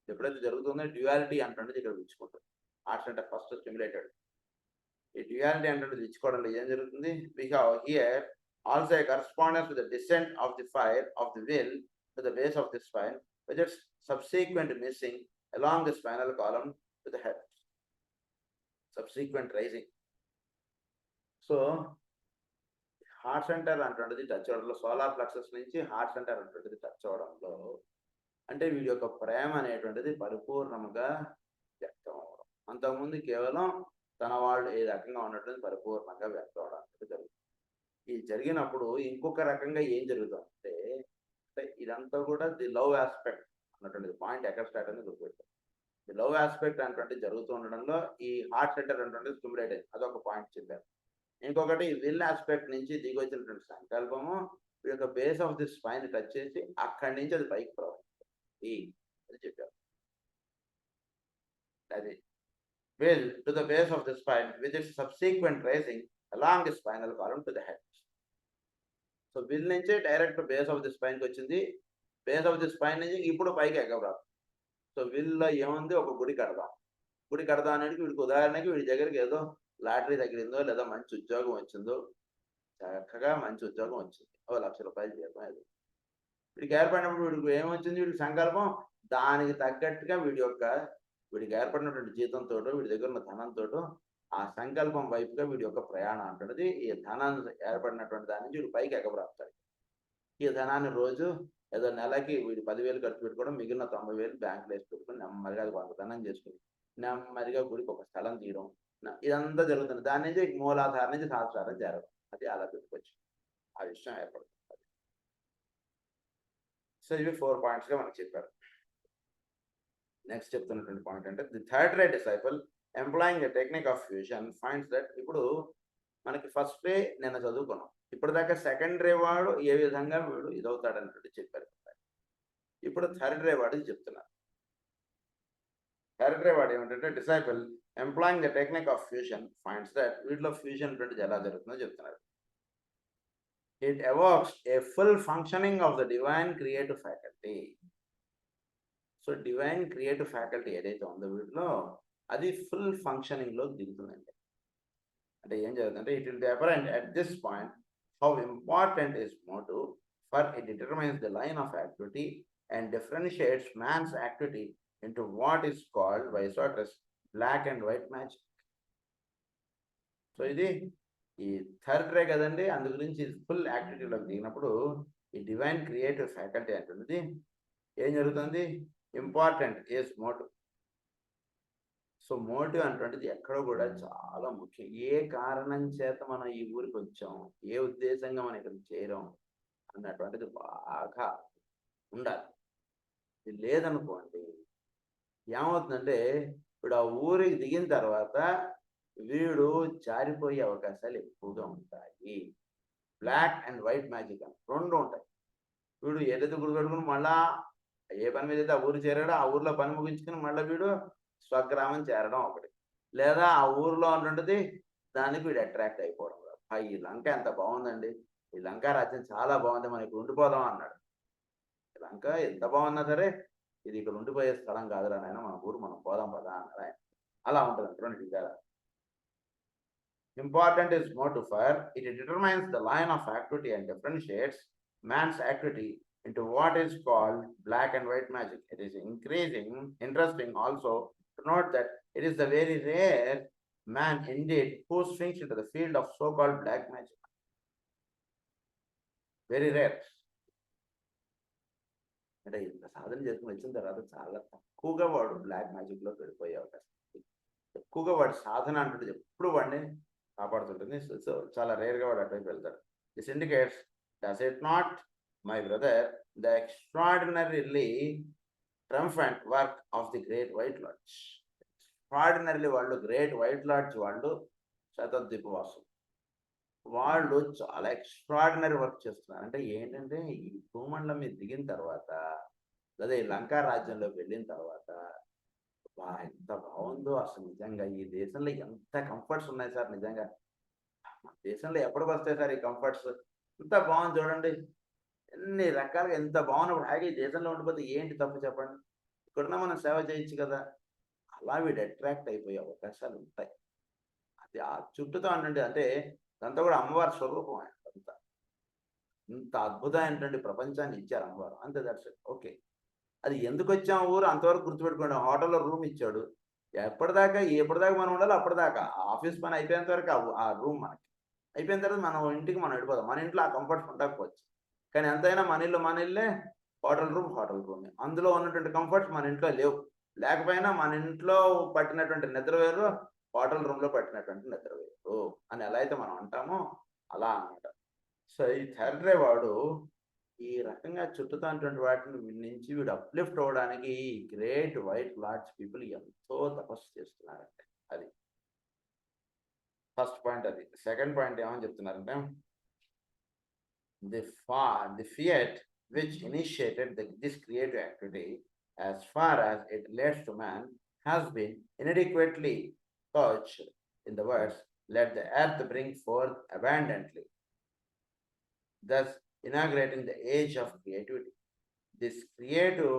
ఎప్పుడైతే జరుగుతుందో duality అంటే ఇక్కడ విచ్చుకుంటుంది. Heart centre first stimulated. ఈ డ్యూయాలిటీ అంటే ఇచ్చుకోవడంలో ఏం జరుగుతుంది? We have here also a correspondence with the descent of the fire of the will to the base of the spine, with its subsequent missing along the spinal column to the head. Subsequent rising. So heart center అంటున్నది touch అవడంలో, solar plexus నుంచి heart center అంటున్నది touch అవడంలో, అంటే వీడి యొక్క ప్రేమ అనేటువంటిది పరిపూర్ణముగా వ్యక్తం అవడం. అంతకుముందు కేవలం తన వాళ్ళు ఏ రకంగా ఉన్నటువంటి పరిపూర్ణంగా వ్యక్తం అవడం అనేది జరుగుతుంది. ఇది జరిగినప్పుడు ఇంకొక రకంగా ఏం జరుగుతుందంటే, అంటే ఇదంతా కూడా ది లవ్ ఆస్పెక్ట్ అన్నటువంటిది పాయింట్ ఎక్కడ స్టార్ట్ అనేది గుర్తుపెట్టారు. ది లవ్ ఆస్పెక్ట్ అన్నటువంటి జరుగుతూ ఉండడంలో ఈ హార్ట్ సెంటర్ అన్నటువంటిది స్టిమ్యులేట్ అయింది, అదొక పాయింట్ చెప్పారు. ఇంకొకటి విల్ ఆస్పెక్ట్ నుంచి దిగి వచ్చినటువంటి సంకల్పము ఈ యొక్క base of the spine touch చేసి అక్కడి నుంచి అది పైకి ప్రవహిస్తుంది అని చెప్పారు. అది will to the base of the spine with its subsequent rising along the spinal column to the head. So will నుంచి డైరెక్ట్ బేస్ ఆఫ్ ది స్పైన్కి వచ్చింది, బేస్ ఆఫ్ ది స్పైన్ నుంచి ఇప్పుడు పైకి ఎగబరాదు. సో విల్లో ఏముంది? ఒక గుడి కడదాం. గుడి కడదాం అనేది వీడికి ఉదాహరణకి వీడి దగ్గరికి ఏదో లాటరీ తగిలిందో లేదా మంచి ఉద్యోగం వచ్చిందో, చక్కగా మంచి ఉద్యోగం వచ్చింది, ₹1,00,000 జీతం. అది వీడికి ఏర్పడినప్పుడు వీడికి ఏమొచ్చింది? వీడికి సంకల్పం దానికి తగ్గట్టుగా వీడికి ఏర్పడినటువంటి జీతంతో, వీడి దగ్గర ఉన్న ధనంతో ఆ సంకల్పం వైపుగా వీడి యొక్క ప్రయాణం అంటున్నది. ఈ ధనాన్ని ఏర్పడినటువంటి దాని నుంచి వీడు పైకి ఎగబరాస్తాడు. ఈ ధనాన్ని రోజు ఏదో నెలకి వీడు 10,000 ఖర్చు పెట్టుకోవడం, మిగిలిన 90,000 బ్యాంకులో వేసి పెట్టుకుని నెమ్మదిగా అది కొంతధనం చేసుకుని నెమ్మదిగా గుడికి ఒక స్థలం తీయడం, ఇదంతా జరుగుతుంది. దాని నుంచి మూలాధారం నుంచి సహస్రారం జరగడం, అది అలా పెట్టుకోవచ్చు. ఆ విషయం ఏర్పడుతుంది. సో ఇవి 4 పాయింట్స్గా మనకు చెప్పారు. నెక్స్ట్ చెప్తున్నటువంటి పాయింట్ అంటే, the third ray disciple employing the technique of fusion finds that, ఇప్పుడు మనకి ఫస్ట్ రే నిన్న చదువుకున్నాం, ఇప్పటిదాకా సెకండ్ రే వాడు ఏ విధంగా వీడు ఇదవుతాడన్నట్టు చెప్పారు. ఇప్పుడు థర్డ్ రే వాడు చెప్తున్నారు. థర్డ్ రే వాడు ఏమిటంటే, disciple employing the technique of fusion finds that, వీటిలో ఫ్యూజన్ అంటే ఎలా జరుగుతుందో చెప్తున్నారు. It evokes a full functioning of the divine creative faculty. So divine creative faculty ఏదైతే ఉందో వీటిలో అది ఫుల్ ఫంక్షనింగ్లో దిగుతుందండి. అంటే ఏం జరుగుతుందంటే, it will be apparent at this point how important is motive, for it determines the line of activity and differentiates man's activity into what is called by ESOTERIC black and white magic. So ఇది ఈ third రే కదండి, అందు గురించి full యాక్టివిటీలోకి దిగినప్పుడు ఈ divine creative faculty అంటున్నది ఏం జరుగుతుంది? Important is motive. So motive అటువంటిది ఎక్కడో కూడా చాలా ముఖ్యం. ఏ కారణం చేత మనం ఈ ఊరికి వచ్చాం, ఏ ఉద్దేశంగా మనం ఇక్కడ చేరాం అన్నటువంటిది బాగా ఉండాలి. ఇది లేదనుకోండి ఏమవుతుందంటే, ఇప్పుడు ఆ ఊరికి దిగిన తర్వాత వీడు జారిపోయే అవకాశాలు ఎక్కువగా ఉంటాయి. బ్లాక్ అండ్ వైట్ మ్యాజిక్ అని 2 ఉంటాయి. వీడు ఏదైతే గుడి కట్టుకుని మళ్ళా ఏ పని మీద అయితే ఆ ఊరు చేరాడో ఆ ఊర్లో పని ముగించుకుని మళ్ళీ వీడు స్వగ్రామం చేరడం ఒకటి, లేదా ఆ ఊరిలో ఉన్నటువంటిది దానికి వీడు అట్రాక్ట్ అయిపోవడం. ఈ లంక ఎంత బాగుందండి, ఈ లంకా రాజ్యం చాలా బాగుంది, మనం ఇక్కడ ఉండిపోదాం అన్నాడు. లంక ఎంత బాగున్నా సరే ఇది ఇక్కడ ఉండిపోయే స్థలం కాదురా నాయన, మన ఊరు మనం పోదాం పదా అన్నాడు ఆయన. అలా ఉంటుంది అంటున్నాడు కదా. Important is motive, for it determines the line of activity and differentiates man's activity into what is called black and white magic. It is interesting also to note that it is the very rare man indeed who swings into the field of so-called black magic. Very rare. అంటే ఇంత సాధన చేసుకుని వచ్చిన తర్వాత చాలా తక్కువగా వాడు black magic లో వెళ్ళిపోయే అవకాశం, ఎక్కువగా వాడు సాధన అంటే ఎప్పుడు వాడిని కాపాడుతుంటుంది. సో చాలా రేర్గా వాడు అటువైపు వెళ్తాడు. This indicates, does it not my brother, the extraordinarily triumphant work of the Great White Lodge. Extraordinarily వాళ్ళు గ్రేట్ వైట్ లాడ్జ్ వాళ్ళు శతాబ్దిపు వాసు వాళ్ళు చాలా ఎక్స్ట్రాడినరీ వర్క్ చేస్తున్నారు. అంటే ఏంటంటే, ఈ భూమండలం మీద దిగిన తర్వాత లేదా ఈ లంకా రాజ్యంలోకి వెళ్ళిన తర్వాత ఎంత బాగుందో అసలు. నిజంగా ఈ దేశంలో ఎంత కంఫర్ట్స్ ఉన్నాయి సార్, నిజంగా దేశంలో ఎప్పటికి వస్తాయి సార్ ఈ కంఫర్ట్స్? ఎంత బాగుంది చూడండి, అన్ని రకాలుగా ఎంత బాగున్నప్పుడు హాయిగా ఈ దేశంలో ఉండిపోతే ఏంటి తప్పు చెప్పండి? ఇక్కడున్నా మనం సేవ చేయొచ్చు కదా! అలా వీడు అట్రాక్ట్ అయిపోయే అవకాశాలు ఉంటాయి. అది ఆ చుట్టూతో అంటే అదంతా కూడా అమ్మవారి స్వరూపం అంతా. ఇంత అద్భుతమైనటువంటి ప్రపంచాన్ని ఇచ్చారు అమ్మవారు. అంతే దట్స్ ఇట్. ఓకే. అది ఎందుకొచ్చాం ఊరు అంతవరకు గుర్తుపెట్టుకోండి. హోటల్‌లో రూమ్ ఇచ్చాడు. ఎప్పటిదాకా మనం ఉండాలో అప్పటిదాకా. ఆఫీస్ పని అయిపోయేంత వరకు ఆ రూమ్ మనకి. అయిపోయిన తర్వాత మనం ఇంటికి మనం వెళ్ళిపోదాం. మన ఇంట్లో ఆ కంఫర్ట్స్ ఉండకపోవచ్చు. కానీ ఎంతైనా మన ఇల్లే, హోటల్ రూమే. అందులో ఉన్నటువంటి కంఫర్ట్స్ మన ఇంట్లో లేవు. లేకపోయినా మన ఇంట్లో పట్టినటువంటి నిద్ర వేరు, హోటల్ రూమ్‌లో పట్టినటువంటి నిద్ర వేరు అని ఎలా అయితే మనం అంటామో అలా అన్నమాట. సో, ఈ థర్డ్ రే వాడు ఈ రకంగా చుట్టుతానటువంటి వాటిని నుంచి వీడు అప్‌లిఫ్ట్ అవ్వడానికి ఈ గ్రేట్ వైట్ లార్డ్స్ పీపుల్ ఎంతో తపస్సు చేస్తున్నారంటే అది. ఫస్ట్ పాయింట్ అది. సెకండ్ పాయింట్ ఏమని చెప్తున్నారంటే the fiat which initiated this creative activity as far as it relates to man has been inadequately couched in the words, let the earth bring forth abundantly, thus inaugurating the age of creativity. This creative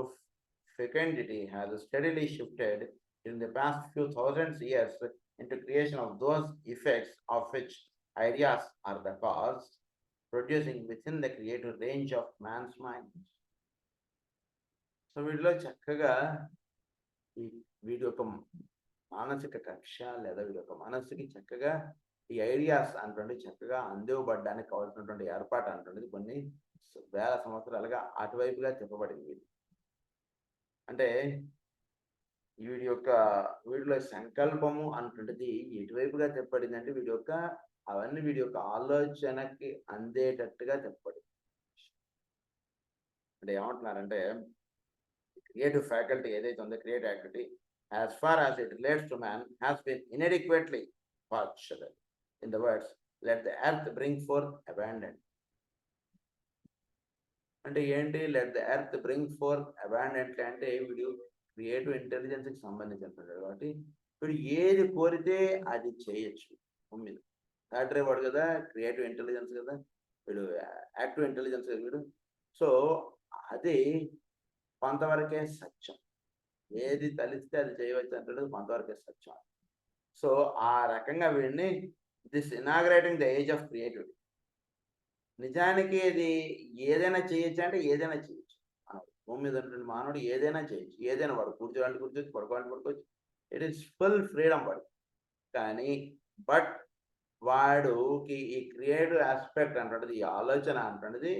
fecundity has steadily shifted in the past few thousand years into creation of those effects of which ideas are the cause, producing within the creative range of man's mind. So వీటిలో చక్కగా వీడి యొక్క మానసిక కక్ష లేదా వీడి యొక్క మనస్సుకి చక్కగా ఈ ఐడియాస్ అంటే చక్కగా అందివ్వబడ్డానికి కావాల్సినటువంటి ఏర్పాటు అంటున్నది కొన్ని వేల సంవత్సరాలుగా అటువైపుగా చెప్పబడింది. అంటే వీడిలో సంకల్పము అంటున్నది ఎటువైపుగా చెప్పబడింది అంటే వీడి యొక్క ఆలోచనకి అందేటట్టుగా చెప్పబడింది. అంటే ఏమంటున్నారంటే క్రియేటివ్ ఫ్యాకల్టీ ఏదైతే ఉందో creative activity as far as it relates to man has been inadequately watched in the words let the earth bring forth abundant. అంటే ఏంటి? Let the earth bring forth abundantly అంటే వీడు క్రియేటివ్ ఇంటెలిజెన్స్కి సంబంధించినటువంటి కాబట్టి వీడు ఏది కోరితే అది చేయొచ్చు భూమి మీద. థర్డ్ రే వాడు కదా, క్రియేటివ్ ఇంటెలిజెన్స్ కదా, వీడు యాక్టివ్ ఇంటెలిజెన్స్ కదా వీడు. సో అది కొంతవరకే సత్యం. ఏది తలిస్తే అది చేయవచ్చు అంటే కొంతవరకే సత్యం. సో ఆ రకంగా వీడిని this inaugurating the age of creativity. నిజానికి ఇది ఏదైనా చేయొచ్చు అంటే ఏదైనా చేయొచ్చు. భూమి మీద ఉన్నటువంటి మానవుడు ఏదైనా చేయొచ్చు. ఏదైనా వాడు కూర్చోవాలంటే కూర్చోవచ్చు, పడుకోవాలంటే పడుకోవచ్చు. ఇట్ ఈస్ ఫుల్ ఫ్రీడమ్ వాడు. కానీ బట్ వాడుకి ఈ క్రియేటివ్ ఆస్పెక్ట్ అంటున్నది, ఈ ఆలోచన అంటున్నది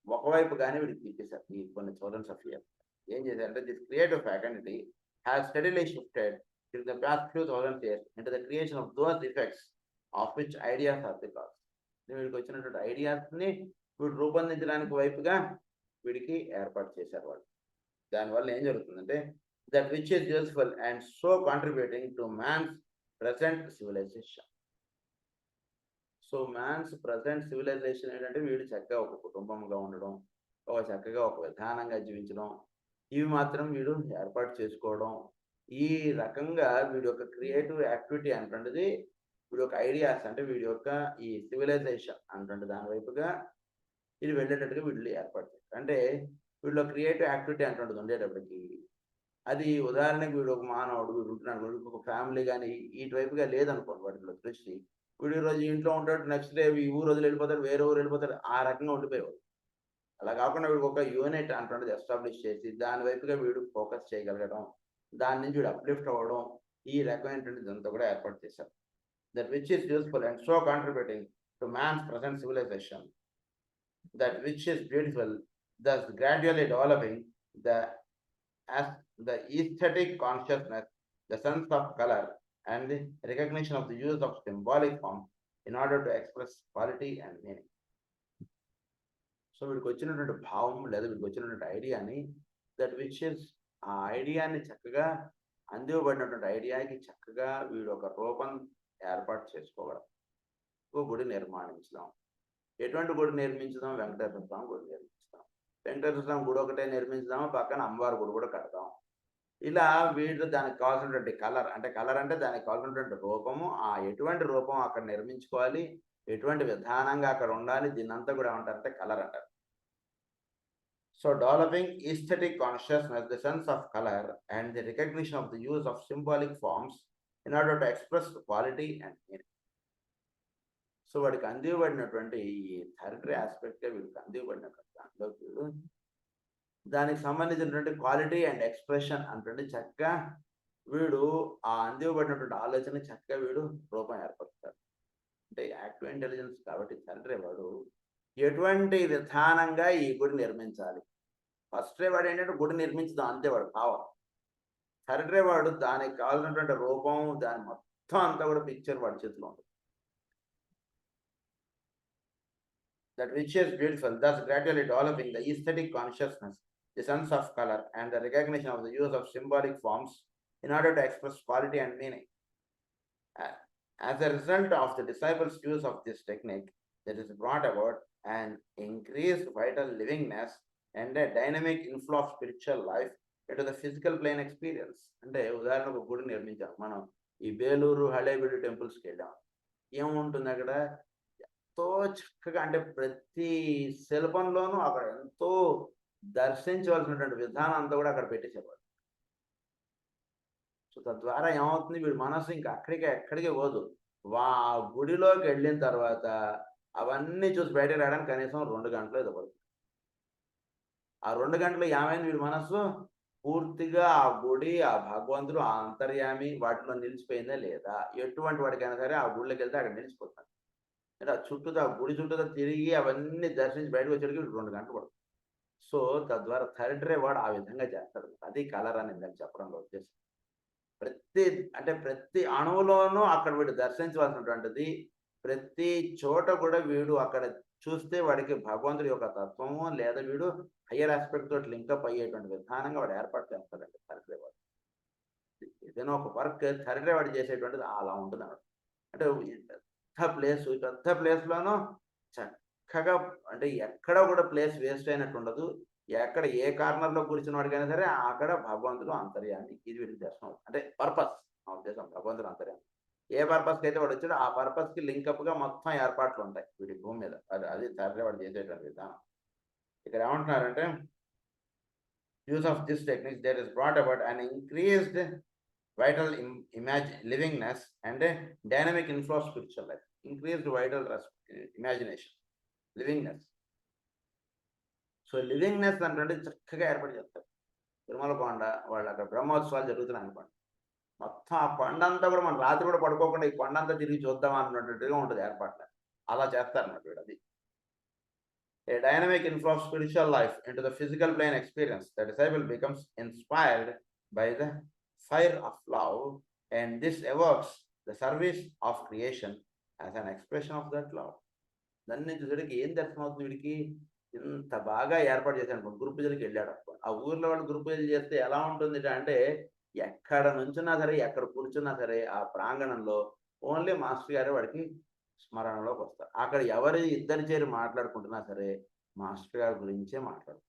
ఒకవైపు కానీ వీడికి తీసేశారు ఈ కొన్ని థౌసండ్స్ ఆఫ్ ఇయర్స్. ఏం చేశారంటే this creative faculty has steadily shifted in the past few thousands years into the creation of those effects of which ideas are the cause. వీడికి వచ్చినటువంటి ఐడియాస్ని వీడు రూపొందించడానికి వైపుగా వీడికి ఏర్పాటు చేశారు వాళ్ళు. దానివల్ల ఏం జరుగుతుందంటే that which is useful and so contributing to man's present civilisation. So man's present civilisation ఏంటంటే వీడు చక్కగా ఒక కుటుంబంగా ఉండడం, చక్కగా ఒక విధానంగా జీవించడం, ఇవి మాత్రం వీడు ఏర్పాటు చేసుకోవడం. ఈ రకంగా వీడి యొక్క క్రియేటివ్ యాక్టివిటీ అంటున్నది వీడి యొక్క ఐడియాస్ అంటే వీడి యొక్క ఈ సివిలైజేషన్ అంటే దాని వైపుగా ఇది వెళ్ళేటట్టుగా వీళ్ళు ఏర్పాటు చేస్తారు. అంటే వీడిలో క్రియేటివ్ యాక్టివిటీ అంటుంటుంది ఉండేటప్పటికి అది ఉదాహరణకి వీడు ఒక మానవుడు వీడు ఉంటున్నాడు, వీడికి ఒక ఫ్యామిలీ కానీ ఇటువైపుగా లేదనుకోండి వాటిలో దృష్టి. వీడు ఈరోజు ఇంట్లో ఉంటాడు, నెక్స్ట్ డే ఈ ఊరు వదిలి వెళ్ళిపోతాడు, వేరే ఊరు వెళ్ళిపోతాడు, ఆ రకంగా ఉండిపోయేవాడు. అలా కాకుండా వీడికి ఒక యూనిట్ అంటున్నది ఎస్టాబ్లిష్ చేసి దాని వైపుగా వీడు ఫోకస్ చేయగలగడం, దాని నుంచి వీడు అప్లిఫ్ట్ అవ్వడం, ఈ రకమైనటువంటి అంతా కూడా ఏర్పాటు చేశారు. That which is useful and so contributing to man's present civilisation, that which is beautiful, thus gradually developing the aesthetic consciousness, the sense of color, and the recognition of the use of symbolic form in order to express quality and meaning. So వీడికి వచ్చినటువంటి భావం లేదా వీడికి వచ్చినటువంటి ఐడియాని that which is ఆ ఐడియాని చక్కగా అందివ్వబడినటువంటి ఐడియాకి చక్కగా వీడు ఒక రూపం ఏర్పాటు చేసుకోవడం. గుడి నిర్మాణించడం. ఎటువంటి గుడి నిర్మించుదాం? వెంకటేశ్వర స్వామి గుడి నిర్మించుదాం. వెంకటేశ్వర స్వామి గుడి ఒకటే నిర్మించుదామా, పక్కన అమ్మవారి గుడి కూడా కడదాం. ఇలా వీళ్ళు దానికి కావాల్సినటువంటి కలర్ అంటే దానికి కావాల్సినటువంటి రూపము, ఆ ఎటువంటి రూపం అక్కడ నిర్మించుకోవాలి, ఎటువంటి విధానంగా అక్కడ ఉండాలి, దీన్నంతా కూడా ఏమంటారంటే కలర్ అంటారు. So developing aesthetic consciousness, the sense of color and the recognition of the use of symbolic forms in order to express quality and meaning. So వాడికి అందివ్వబడినటువంటి ఈ థర్డ్ ఆస్పెక్ట్ వీడికి అందివ్వబడినటువంటి దాంట్లో వీడు దానికి సంబంధించినటువంటి క్వాలిటీ అండ్ ఎక్స్ప్రెషన్ అంటే చక్కగా వీడు ఆ అందివ్వబడినటువంటి ఆలోచన చక్కగా వీడు రూపం ఏర్పరుస్తాడు. అంటే యాక్టివ్ ఇంటెలిజెన్స్ కాబట్టి తండ్రి వాడు ఎటువంటి విధానంగా ఈ గుడి నిర్మించాలి. ఫస్ట్ వాడు ఏంటంటే గుడి నిర్మించుదాం అంతే వాడు కావాలి. థర్డ్ వాడు దానికి కావాల్సినటువంటి రూపం దాని మొత్తం అంతా కూడా పిక్చర్ వాడి చేతిలో ఉంటుంది. That which is beautiful, thus gradually developing the aesthetic consciousness, the sense of color, and the recognition of the use of symbolic forms in order to express quality and meaning. As a result of the disciples' use of this technique, that is brought about an increased vital livingness and a dynamic inflow of spiritual life into the physical plane experience. అంటే ఉదాహరణకు గుడి నిర్మించాం మనం ఈ బేలూరు హళేబీడు టెంపుల్స్కి వెళ్ళాం. ఏముంటుంది అక్కడ ఎంతో చక్కగా అంటే ప్రతి శిల్పంలోనూ అక్కడ ఎంతో దర్శించవలసినటువంటి విధానం అంతా కూడా అక్కడ పెట్టేసేవాడు. సో తద్వారా ఏమవుతుంది వీడి మనసు ఇంకా ఎక్కడికే పోదు. గుడిలోకి వెళ్ళిన తర్వాత అవన్నీ చూసి బయటకు రావడానికి కనీసం 2 గంటలు ఏదో పడుతుంది. ఆ 2 గంటలు ఏమైంది వీడి మనసు పూర్తిగా ఆ గుడి ఆ భగవంతుడు ఆ అంతర్యామి వాటిలో నిలిచిపోయిందా లేదా. ఎటువంటి వాడికైనా సరే ఆ గుడిలోకి వెళ్తే అక్కడ నిలిచిపోతాడు. అంటే ఆ చుట్టూతో ఆ గుడి చుట్టూతో తిరిగి అవన్నీ దర్శించి బయటకు వచ్చేటికి 2 గంటలు పడుతుంది. సో తద్వారా థర్డ్ వాడు ఆ విధంగా చేస్తాడు. అది కలర్ అని ఇందాక చెప్పడంలో ఉద్దేశం. ప్రతి అణువులోనూ అక్కడ వీడు దర్శించవలసినటువంటిది ప్రతి చోట కూడా వీడు అక్కడ చూస్తే వాడికి భగవంతుడి యొక్క తత్వము లేదా వీడు హయ్యర్ ఆస్పెక్ట్ తోటి లింకప్ అయ్యేటువంటి విధానంగా వాడు ఏర్పాటు చేస్తాడండి థర్డ్ వాడు. ఏదైనా ఒక వర్క్ థర్డ్ వాడు చేసేటువంటిది అలా ఉంటుంది అన్నమాట. అంటే పెద్ద ప్లేస్లోనూ చక్కగా అంటే ఎక్కడ కూడా ప్లేస్ వేస్ట్ అయినట్టు ఉండదు. ఎక్కడ ఏ కార్నర్లో కూర్చున్న వాడికైనా సరే అక్కడ భగవంతుడు అంతర్యామి. ఇది వీడికి దర్శనం అంటే పర్పస్. నా ఉద్దేశం భగవంతుడు అంతర్యామి ఏ పర్పస్కి అయితే వాడు వచ్చాడో ఆ పర్పస్కి లింకప్గా మొత్తం ఏర్పాట్లు ఉంటాయి వీడి భూమి మీద. అది తండ్రి వాడు చేసేటువంటి విధానం. ఇక్కడ ఏమంటున్నారంటే use of this techniques there is brought about and increased vital livingness and a dynamic inflow of spiritual life. Increased vital imagination, livingness. So livingness అంటే చక్కగా ఏర్పాటు చేస్తారు. తిరుమల కొండ వాళ్ళు అక్కడ బ్రహ్మోత్సవాలు జరుగుతున్నాయి అనుకోండి. మొత్తం ఆ కొండ అంతా కూడా మనం రాత్రి కూడా పడుకోకుండా ఈ కొండ అంతా తిరిగి చూద్దాం అన్నట్టుగా ఉంటుంది ఏర్పాట్లు. అలా చేస్తారన్నమాట వీడు. అది a dynamic inflow of spiritual life into the physical plane experience. The disciple becomes inspired by the fire of love, and this evokes the service of creation as an expression of that love. దాన్ని చూసేటికి ఏం దర్శనం అవుతుంది వీడికి. ఇంత బాగా ఏర్పాటు చేశాను అనుకోండి. గ్రూప్ పూజలకి వెళ్ళాడు అనుకోండి. ఆ ఊర్లో వాళ్ళు గ్రూప్ పూజలు చేస్తే ఎలా ఉంటుంది అంటే ఎక్కడ నుంచున్నా సరే ఎక్కడ కూర్చున్నా సరే ఆ ప్రాంగణంలో ఓన్లీ మాస్టర్ గారు వాడికి స్మరణలోకి వస్తారు. అక్కడ ఎవరు ఇద్దరు చేరి మాట్లాడుకుంటున్నా సరే మాస్టర్ గారి గురించే మాట్లాడు.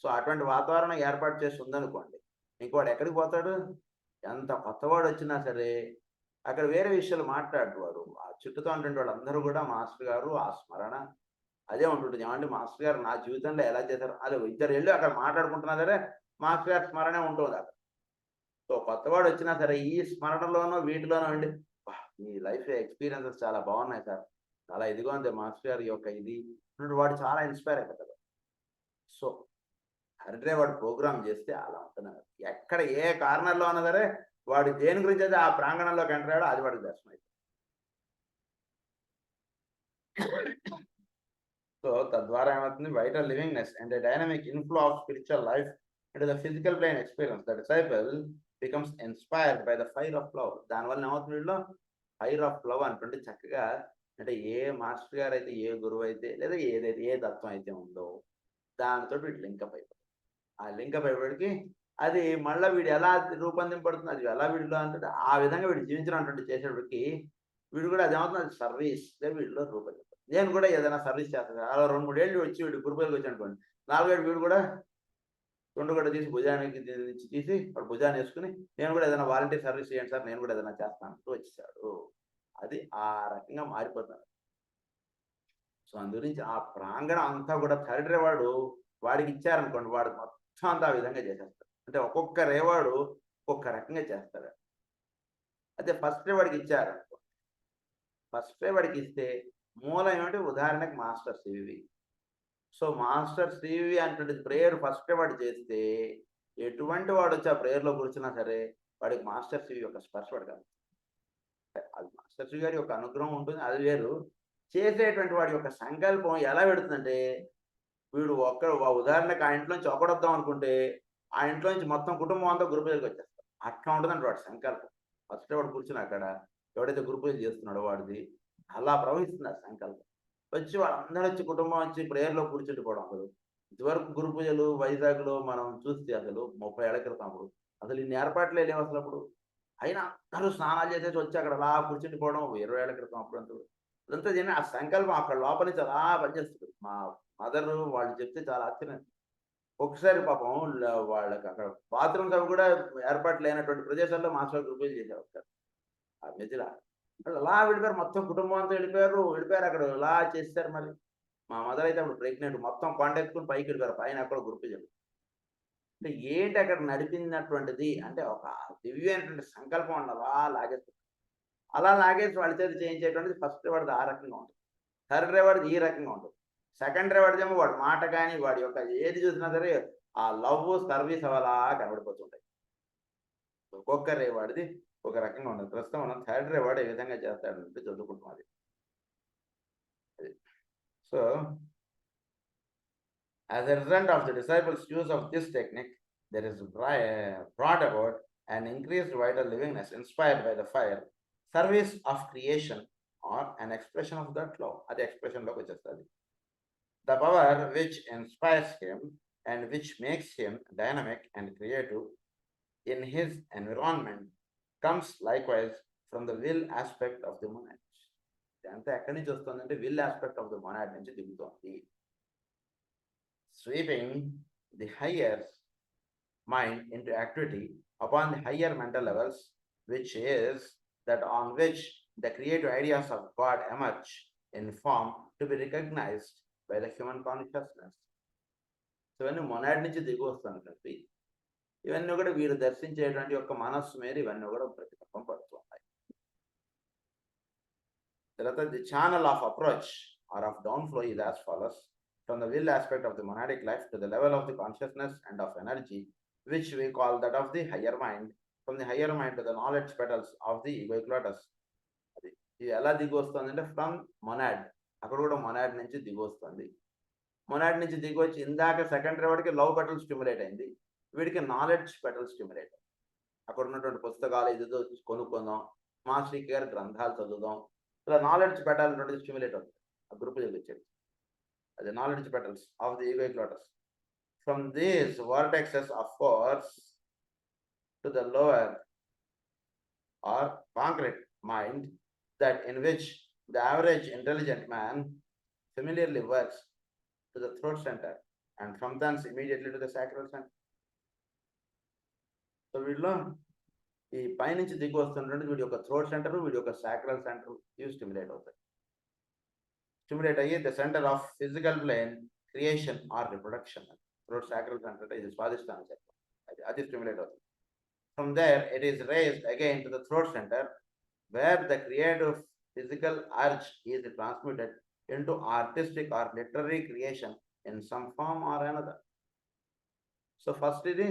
సో అటువంటి వాతావరణం ఏర్పాటు చేసి ఉందనుకోండి ఇంకోవాడు ఎక్కడికి పోతాడు. ఎంత కొత్తవాడు వచ్చినా సరే అక్కడ వేరే విషయాలు మాట్లాడేవాడు. ఆ చుట్టూతో ఉంటుండే వాళ్ళందరూ కూడా మాస్టర్ గారు ఆ స్మరణ అదే ఉంటుంటుంది. ఏమంటే మాస్టర్ గారు నా జీవితంలో ఎలా చేశారు అదే ఇద్దరు వెళ్ళి అక్కడ మాట్లాడుకుంటున్నా సరే మాస్టర్ గారి స్మరణే ఉంటుంది అక్కడ. సో కొత్తవాడు వచ్చినా సరే ఈ స్మరణలోనూ వీటిలోనూ అండి మీ లైఫ్ ఎక్స్పీరియన్సెస్ చాలా బాగున్నాయి సార్, చాలా ఇదిగా ఉంది మాస్టర్ గారి యొక్క ఇది వాడు చాలా ఇన్స్పైర్ అయిపోతాడు. సో హరిడ్రే వాడు ప్రోగ్రామ్ చేస్తే అలా ఉంటున్నారు. ఎక్కడ ఏ కార్నర్లో ఉన్నా సరే వాడు దేని గురించి అయితే ఆ ప్రాంగణంలోకి ఎంటర్ అయ్యాడో అది వాడికి దర్శనం అవుతుంది. సో తద్వారా ఏమవుతుంది vital livingness and dynamic inflow of spiritual life into the physical plane experience. The disciple becomes inspired by the fire of love. దానివల్ల ఏమవుతుంది వీళ్ళు ఫైర్ ఆఫ్ లవ్ అనుకుంటే చక్కగా అంటే ఏ మాస్టర్ గారు అయితే ఏ గురువు అయితే లేదా ఏదైతే ఏ తత్వం అయితే ఉందో దానితో వీడు లింకప్ అయిపోతుంది. ఆ లింకప్ అయిపోయికి అది మళ్ళీ వీడు ఎలా రూపొందింపడుతుంది అది ఎలా వీడిలో అంటే ఆ విధంగా వీడు జీవించినటువంటి చేసేటప్పటికి వీడు కూడా అది ఏమవుతుంది అది సర్వీస్ వీడిలో రూపొందింపడుతుంది. నేను కూడా ఏదైనా సర్వీస్ చేస్తాను అలా 2-3 ఏళ్ళు వచ్చి వీడు గురుపేరుకి వచ్చి అనుకోండి 4 ఏళ్ళు వీడు కూడా రెండు కూడా తీసి భుజానికి తీసి వాడు భుజాన్ని వేసుకుని నేను కూడా ఏదైనా వాలంటీర్ సర్వీస్ చేయండి సార్ నేను కూడా ఏదైనా చేస్తాను అంటూ వచ్చేసాడు. అది ఆ రకంగా మారిపోతున్నాడు. సో అందు గురించి ఆ ప్రాంగణం అంతా కూడా థర్డ్ వాడు వాడికి ఇచ్చారనుకోండి, వాడు మొత్తం అంతా ఆ విధంగా చేసేస్తాడు. అంటే ఒక్కొక్క రేవాడు ఒక్కొక్క రకంగా చేస్తాడు. అదే ఫస్ట్ రేవాడికి ఇచ్చారు, ఫస్ట్ రేవాడికి ఇస్తే మూలం ఏమిటి, ఉదాహరణకి master C V. So master C V అంటే ప్రేయర్ ఫస్ట్ వాడు చేస్తే ఎటువంటి వాడు వచ్చి ఆ ప్రేయర్లో కూర్చున్నా సరే వాడికి మాస్టర్ సివి యొక్క స్పర్శ పడగలదు. అది మాస్టర్ సివి గారి యొక్క అనుగ్రహం ఉంటుంది, అది వేరు. చేసేటువంటి వాడి యొక్క సంకల్పం ఎలా పెడుతుందంటే, వీడు ఉదాహరణకు ఆ ఇంట్లోంచి ఒకడొద్దాం అనుకుంటే ఆ ఇంట్లోంచి మొత్తం కుటుంబం అంతా గురు పూజలకు వచ్చేస్తారు. అట్లా ఉంటుందంటే వాడి సంకల్పం. ఫస్ట్ వాడు కూర్చుని అక్కడ ఎవడైతే గురు పూజ చేస్తున్నాడో వాడిది అలా ప్రవహిస్తుంది ఆ సంకల్పం. వచ్చి వాళ్ళందరూ వచ్చి కుటుంబం వచ్చి ప్రేయర్లో కూర్చుండిపోవడం. అసలు ఇదివరకు గురు పూజలు వైజాగ్లో మనం చూస్తే అసలు 30 ఏళ్ల క్రితం అప్పుడు అసలు ఇన్ని ఏర్పాట్లే లేవు అసలు అప్పుడు. అయినా అందరూ స్నానాలు చేసేసి వచ్చి అక్కడ అలా కూర్చుండిపోవడం 20 ఏళ్ల క్రితం అప్పుడంతా. అదంతా జరిగిన ఆ సంకల్పం అక్కడ లోపల నుంచి అలా పనిచేస్తుంది. మా మదర్ వాళ్ళు చెప్తే చాలా ఆశ్చర్యం. ఒకసారి పాపం వాళ్ళకి అక్కడ బాత్రూమ్స్ అవి కూడా ఏర్పాటు లేనటువంటి ప్రదేశాల్లో మాస్టర్ గురు పూజ చేసేవారు ఆ మధ్యలో. వాళ్ళు అలా వెళ్ళిపోయారు, మొత్తం కుటుంబం అంతా వెళ్ళిపోయారు అక్కడ ఇలా చేస్తారు. మరి మా మదర్ అయితే అప్పుడు ప్రెగ్నెంట్, మొత్తం కొండ ఎక్కుని పైకి వెళ్ళిపోయారు, పైన అక్కడ గురు పూజలు. అంటే ఏంటి అక్కడ నడిపినటువంటిది అంటే ఒక దివ్యమైనటువంటి సంకల్పం అండి, అలా లాగేస్తారు. అలా లాగేసి వాళ్ళ చేత చేయించేటువంటిది ఫస్ట్ వాడిది ఆ రకంగా ఉంటుంది, థర్డ్ రేవాడిది ఈ రకంగా ఉంటుంది, సెకండ్ రేవాడిదేమో వాడి మాట కానీ వాడి యొక్క ఏది చూసినా సరే ఆ లవ్ సర్వీస్ అలా కనబడిపోతుంటాయి. ఒక్కొక్క రేవాడిది ఒక రకంగా ఉండదు. ప్రస్తుతం మనం థర్డ్ రేవాడు ఏ విధంగా చేస్తాడంటే చదువుకుంటాం అది. So as a result of the disciples' use of this technique, there is brought about an increased vital livingness inspired by the fire, service of creation, or an expression of that love. That expression love which is the power which inspires him and which makes him dynamic and creative in his environment comes likewise from the will aspect of the monad. అంతా ఎక్కడి నుంచి వస్తుందంటే will aspect of the monad నుంచి దిగుతోంది. Sweeping the higher mind into activity upon the higher mental levels, which is that on which the creative ideas of God emerge in form to be recognized by the human consciousness. So ఇవన్నీ monad నుంచి దిగి వస్తాను కాబట్టి ఇవన్నీ కూడా వీరు దర్శించేటువంటి యొక్క మనస్సు మీద ఇవన్నీ కూడా ప్రతిబింబం పడుతున్నాయి. తర్వాత the channel of approach or of downflow is as follows. From the will aspect of the monadic life to the level of the consciousness and of energy, which we call that of the higher mind, from the higher mind to the knowledge petals of the egoic lotus. ఇది ఎలా దిగి వస్తుందంటే from monad, అక్కడ కూడా monad నుంచి దిగి వస్తుంది. Monad నుంచి దిగి వచ్చి ఇందాక సెకండ్ రేవాడికి లవ్ పెటల్ స్టిమ్యులేట్ అయింది, వీడికి నాలెడ్జ్ పెటల్ స్టిమ్యులేట్ అయింది. అక్కడ ఉన్నటువంటి పుస్తకాలు ఇదితో కొనుక్కుందాం, మాస్టర్ గారి గ్రంథాలు చదువుదాం, ఇలా నాలెడ్జ్ పెట్టాలన్నటువంటి స్టిమ్యులేట్ అవుతుంది. ఆ గ్రూప్ వచ్చేది the knowledge petals of the egoic lotus. From these vortexes of force to the lower or concrete mind, that in which the average intelligent man familiarly works, to the throat center, and from thence immediately to the sacral center. So వీటిలో ఈ పైనుంచి దిగి వస్తున్నటువంటి వీడి యొక్క throat centre, వీడి యొక్క sacral centre ఇవి స్టిమ్యులేట్ అవుతాయి. స్టిమ్యులేట్ అయ్యి the centre of physical plane creation or reproduction. Throat sacral centre ఇది స్వాదిష్టాన చక్రం, అది స్టిమ్యులేట్ అవుతుంది. From there it is raised again to the throat centre, where the creative physical urge is transmitted into artistic or literary creation in some form or another. So first ఇది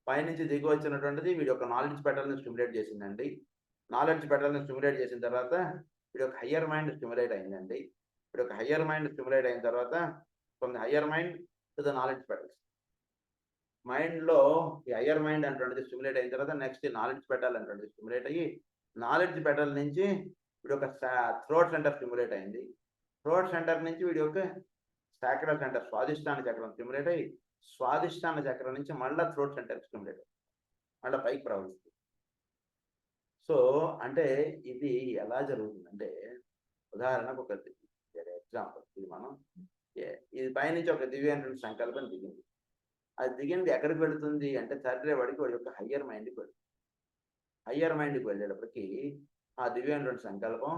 పైనుంచి దిగి వచ్చినటువంటిది వీడి యొక్క నాలెడ్జ్ పెటల్ని stimulate చేసిందండి. Knowledge పెటల్ని stimulate చేసిన తర్వాత వీడి యొక్క హయ్యర్ మైండ్ స్టిమ్యులేట్ అయిందండి. వీడి యొక్క హయ్యర్ మైండ్ స్టిమ్యులేట్ అయిన తర్వాత from the higher mind to the knowledge petals. మైండ్లో ఈ హయ్యర్ మైండ్ అటువంటిది స్టిమ్యులేట్ అయిన తర్వాత నెక్స్ట్ నాలెడ్జ్ పెటల్ అటువంటిది స్టిమ్యులేట్ అయ్యి, నాలెడ్జ్ పెటల్ నుంచి వీడి యొక్క థ్రోట్ సెంటర్ స్టిమ్యులేట్ అయింది. థ్రోట్ సెంటర్ నుంచి వీడి యొక్క సాక్రల్ సెంటర్ స్వాదిష్టాన చక్రం స్టిమ్యులేట్ అయ్యి, స్వాదిష్టాన చక్రం నుంచి మళ్ళీ థ్రోట్ సెంటర్ స్టిమ్యులేట్ అయ్యి మళ్ళీ పైకి ప్రవహిస్తుంది. సో అంటే ఇది ఎలా జరుగుతుందంటే, ఉదాహరణకు ఒక ఎగ్జాంపుల్, ఇది మనం ఇది పైనుంచి ఒక దివ్యమైనటువంటి సంకల్పం దిగింది. అది దిగింది ఎక్కడికి వెళుతుంది అంటే థర్డ్ వాడికి వాడి యొక్క హయ్యర్ మైండ్కి వెళ్తుంది. హయ్యర్ మైండ్కి వెళ్ళేటప్పటికి ఆ దివ్యమైనటువంటి సంకల్పం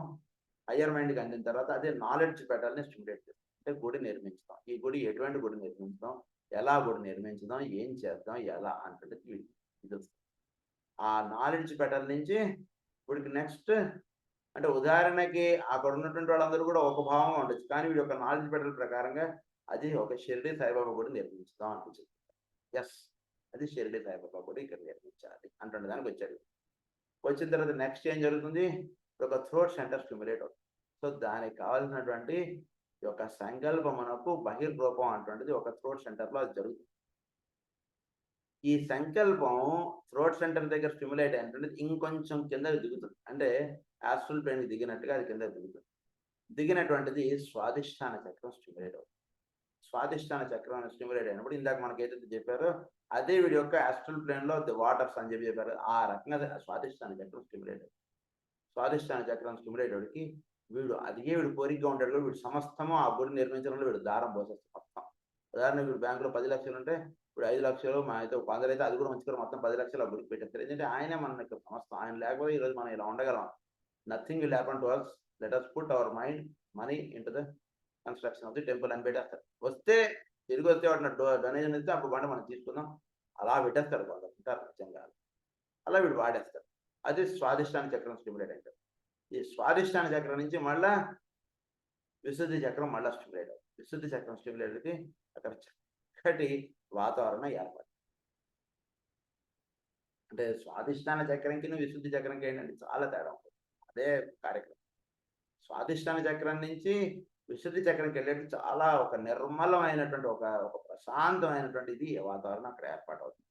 హయ్యర్ మైండ్కి అందిన తర్వాత అదే నాలెడ్జ్ పెట్టాలని స్టిమ్యులేట్ చేస్తాం. అంటే గుడి నిర్మించుతాం. ఈ గుడి ఎటువంటి గుడి నిర్మించుతాం, ఎలా గుడి నిర్మించుదాం, ఏం చేద్దాం, ఎలా అంటే ఇది ఆ నాలెడ్జ్ పెటల్ నుంచి వీడికి నెక్స్ట్ అంటే ఉదాహరణకి అక్కడ ఉన్నటువంటి వాళ్ళందరూ కూడా ఒక భావంగా ఉండొచ్చు, కానీ వీడి యొక్క నాలెడ్జ్ పెటల్ ప్రకారంగా అది ఒక షిరిడి సాయిబాబా గుడి నిర్మించుదాం అనిపించింది. ఎస్, అది షిరిడి సాయిబాబా గుడి ఇక్కడ నిర్మించాలి అంటుండే దానికి వచ్చాడు. వచ్చిన తర్వాత నెక్స్ట్ ఏం జరుగుతుంది, ఒక థ్రోట్ సెంటర్ స్టిమ్యులేట్ అవుతుంది. సో దానికి కావాల్సినటువంటి ఈ యొక్క సంకల్పమునకు బహిర్రూపం అటువంటిది ఒక థ్రోట్ సెంటర్లో అది జరుగుతుంది. ఈ సంకల్పం థ్రోట్ సెంటర్ దగ్గర స్టిమ్యులేట్ అయినటువంటిది ఇంకొంచెం కిందకి దిగుతుంది, అంటే యాస్ట్రల్ ప్లేన్ దిగినట్టుగా అది కిందకి దిగుతుంది. దిగినటువంటిది స్వాదిష్టాన చక్రం స్టిమ్యులేట్ అవుతుంది. స్వాదిష్టాన చక్రం స్టిమ్యులేట్ అయినప్పుడు ఇందాక మనకి ఏదైతే చెప్పారో అదే వీడి యొక్క యాస్ట్రల్ ప్లేన్ లో ది వాటర్స్ అని చెప్పారు, ఆ రకంగా స్వాదిష్టాన చక్రం స్టిమ్యులేట్ అవుతుంది. స్వాదిష్టాన చక్రం స్టిమ్యులేట్ అడికి వీడు అదిగే వీడు కోరికగా ఉంటాడు కూడా వీడు సమస్తము ఆ గుడి నిర్మించడంలో వీడు దారం పోసేస్తాడు మొత్తం. ఉదాహరణకు వీడు బ్యాంకులో 10 లక్షలు ఉంటే ఇప్పుడు 5 లక్షలు మా అయితే 100 అయితే అది కూడా మంచిగా మొత్తం 10 లక్షలు ఆ గుడికి పెట్టేస్తారు. ఎందుకంటే ఆయనే మన యొక్క సమస్తం, ఆయన లేకపోతే ఈరోజు మనం ఇలా ఉండగలం. Nothing will happen to us, let us put our mind money into the construction of the temple అని పెట్టేస్తారు. వస్తే తిరిగి వస్తే వాటిని డొనేషన్ ఇస్తే అప్పుడు బండి మనం తీసుకుందాం, అలా పెట్టేస్తారు వాళ్ళు ఉంటారు నిజంగా, అలా వీడు వాడేస్తారు. అది స్వాదిష్టాన చక్రం స్టిమ్యులేట్ అంటారు. ఈ స్వాదిష్టాన చక్రం నుంచి మళ్ళా విశుద్ధి చక్రం మళ్ళా స్టిమ్యులేట్ అవుతుంది. విశుద్ధి చక్రం స్టిమ్యులేట్కి అక్కడ చక్కటి వాతావరణం ఏర్పడుతుంది. అంటే స్వాదిష్టాన చక్రంకి విశుద్ధి చక్రంకి ఏంటంటే చాలా తేడా ఉంటుంది. అదే కార్యక్రమం. స్వాదిష్టాన చక్రం నుంచి విశుద్ధి చక్రంకి వెళ్ళేది చాలా ఒక నిర్మలమైనటువంటి ఒక ప్రశాంతమైనటువంటి ఇది వాతావరణం అక్కడ ఏర్పాటవుతుంది.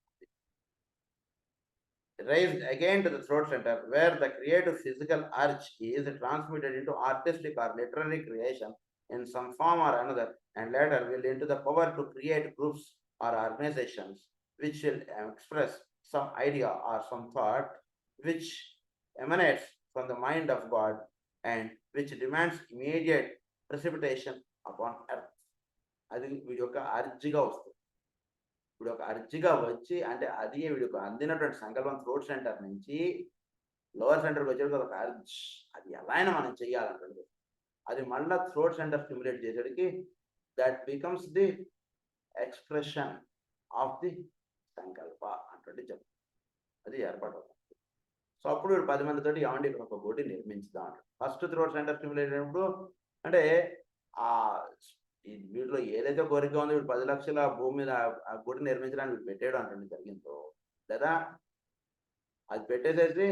Raised again to the throat center, where the creative physical urge is transmitted into artistic or literary creation in some form or another, and later will into the power to create groups or organizations which will express some idea or some thought which emanates from the mind of God and which demands immediate precipitation upon earth. అది వీడి యొక్క అర్జిగా వస్తుంది. వీడు ఒక అర్జిగా వచ్చి అంటే అది వీడికి అందినటువంటి సంకల్పం థ్రోట్ సెంటర్ నుంచి లోవర్ సెంటర్కి వచ్చేది ఒక అర్జ్, అది ఎలా అయినా మనం చెయ్యాలంటుంది. అది మళ్ళా థ్రోట్ సెంటర్ స్టిమ్యులేట్ చేసేటికి that becomes the expression of the సంకల్ప అంటే చెప్తుంది, అది ఏర్పాటు అవుతుంది. సో అప్పుడు 10 మందితోటి ఏమండి ఇక్కడ ఒక గుడి నిర్మించుదాం అంటారు. ఫస్ట్ థ్రోట్ సెంటర్ స్టిమ్యులేట్ అయినప్పుడు అంటే ఆ వీటిలో ఏదైతే కోరిక ఉందో వీడు 10 లక్షల భూమి మీద ఆ గుడి నిర్మించడానికి పెట్టేయడం అంటే జరిగిందో, లేదా అది పెట్టేసేసి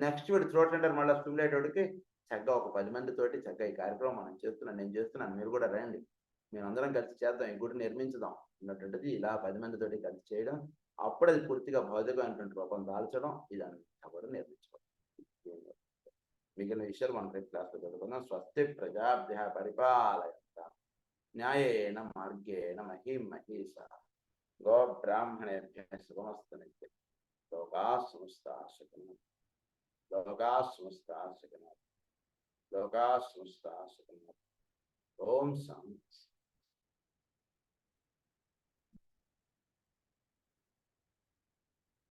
నెక్స్ట్ వీడు థ్రోట్ సెంటర్ మళ్ళీ స్టిమ్యులేట్ వాడికి చక్కగా ఒక 10 మందితోటి చక్కగా ఈ కార్యక్రమం మనం చేస్తున్నాం, నేను చేస్తున్నాను, మీరు కూడా రండి, మేము అందరం కలిసి చేద్దాం, ఈ గుడి నిర్మించుదాం అన్నటువంటిది ఇలా 10 మందితోటి కలిసి చేయడం. అప్పుడు అది పూర్తిగా భౌతికమైనటువంటి రూపం దాల్చడం, ఇదంతా కూడా నిర్మించుకోవడం. మిగిలిన విషయాలు మనం రేపు క్లాస్లో చదువుకుందాం. స్వస్తి ప్రజాభ్య పరిపాలయంతా న్యాయేన మార్గేణ మహిం మహీషా గో బ్రాహ్మణేభ్య శుభమస్తు నిత్యం. లోకా సమస్తా సుఖినో లోకా సమస్తా సుఖినో లోకా సమస్తా సుఖినో. ఓం శాంతి.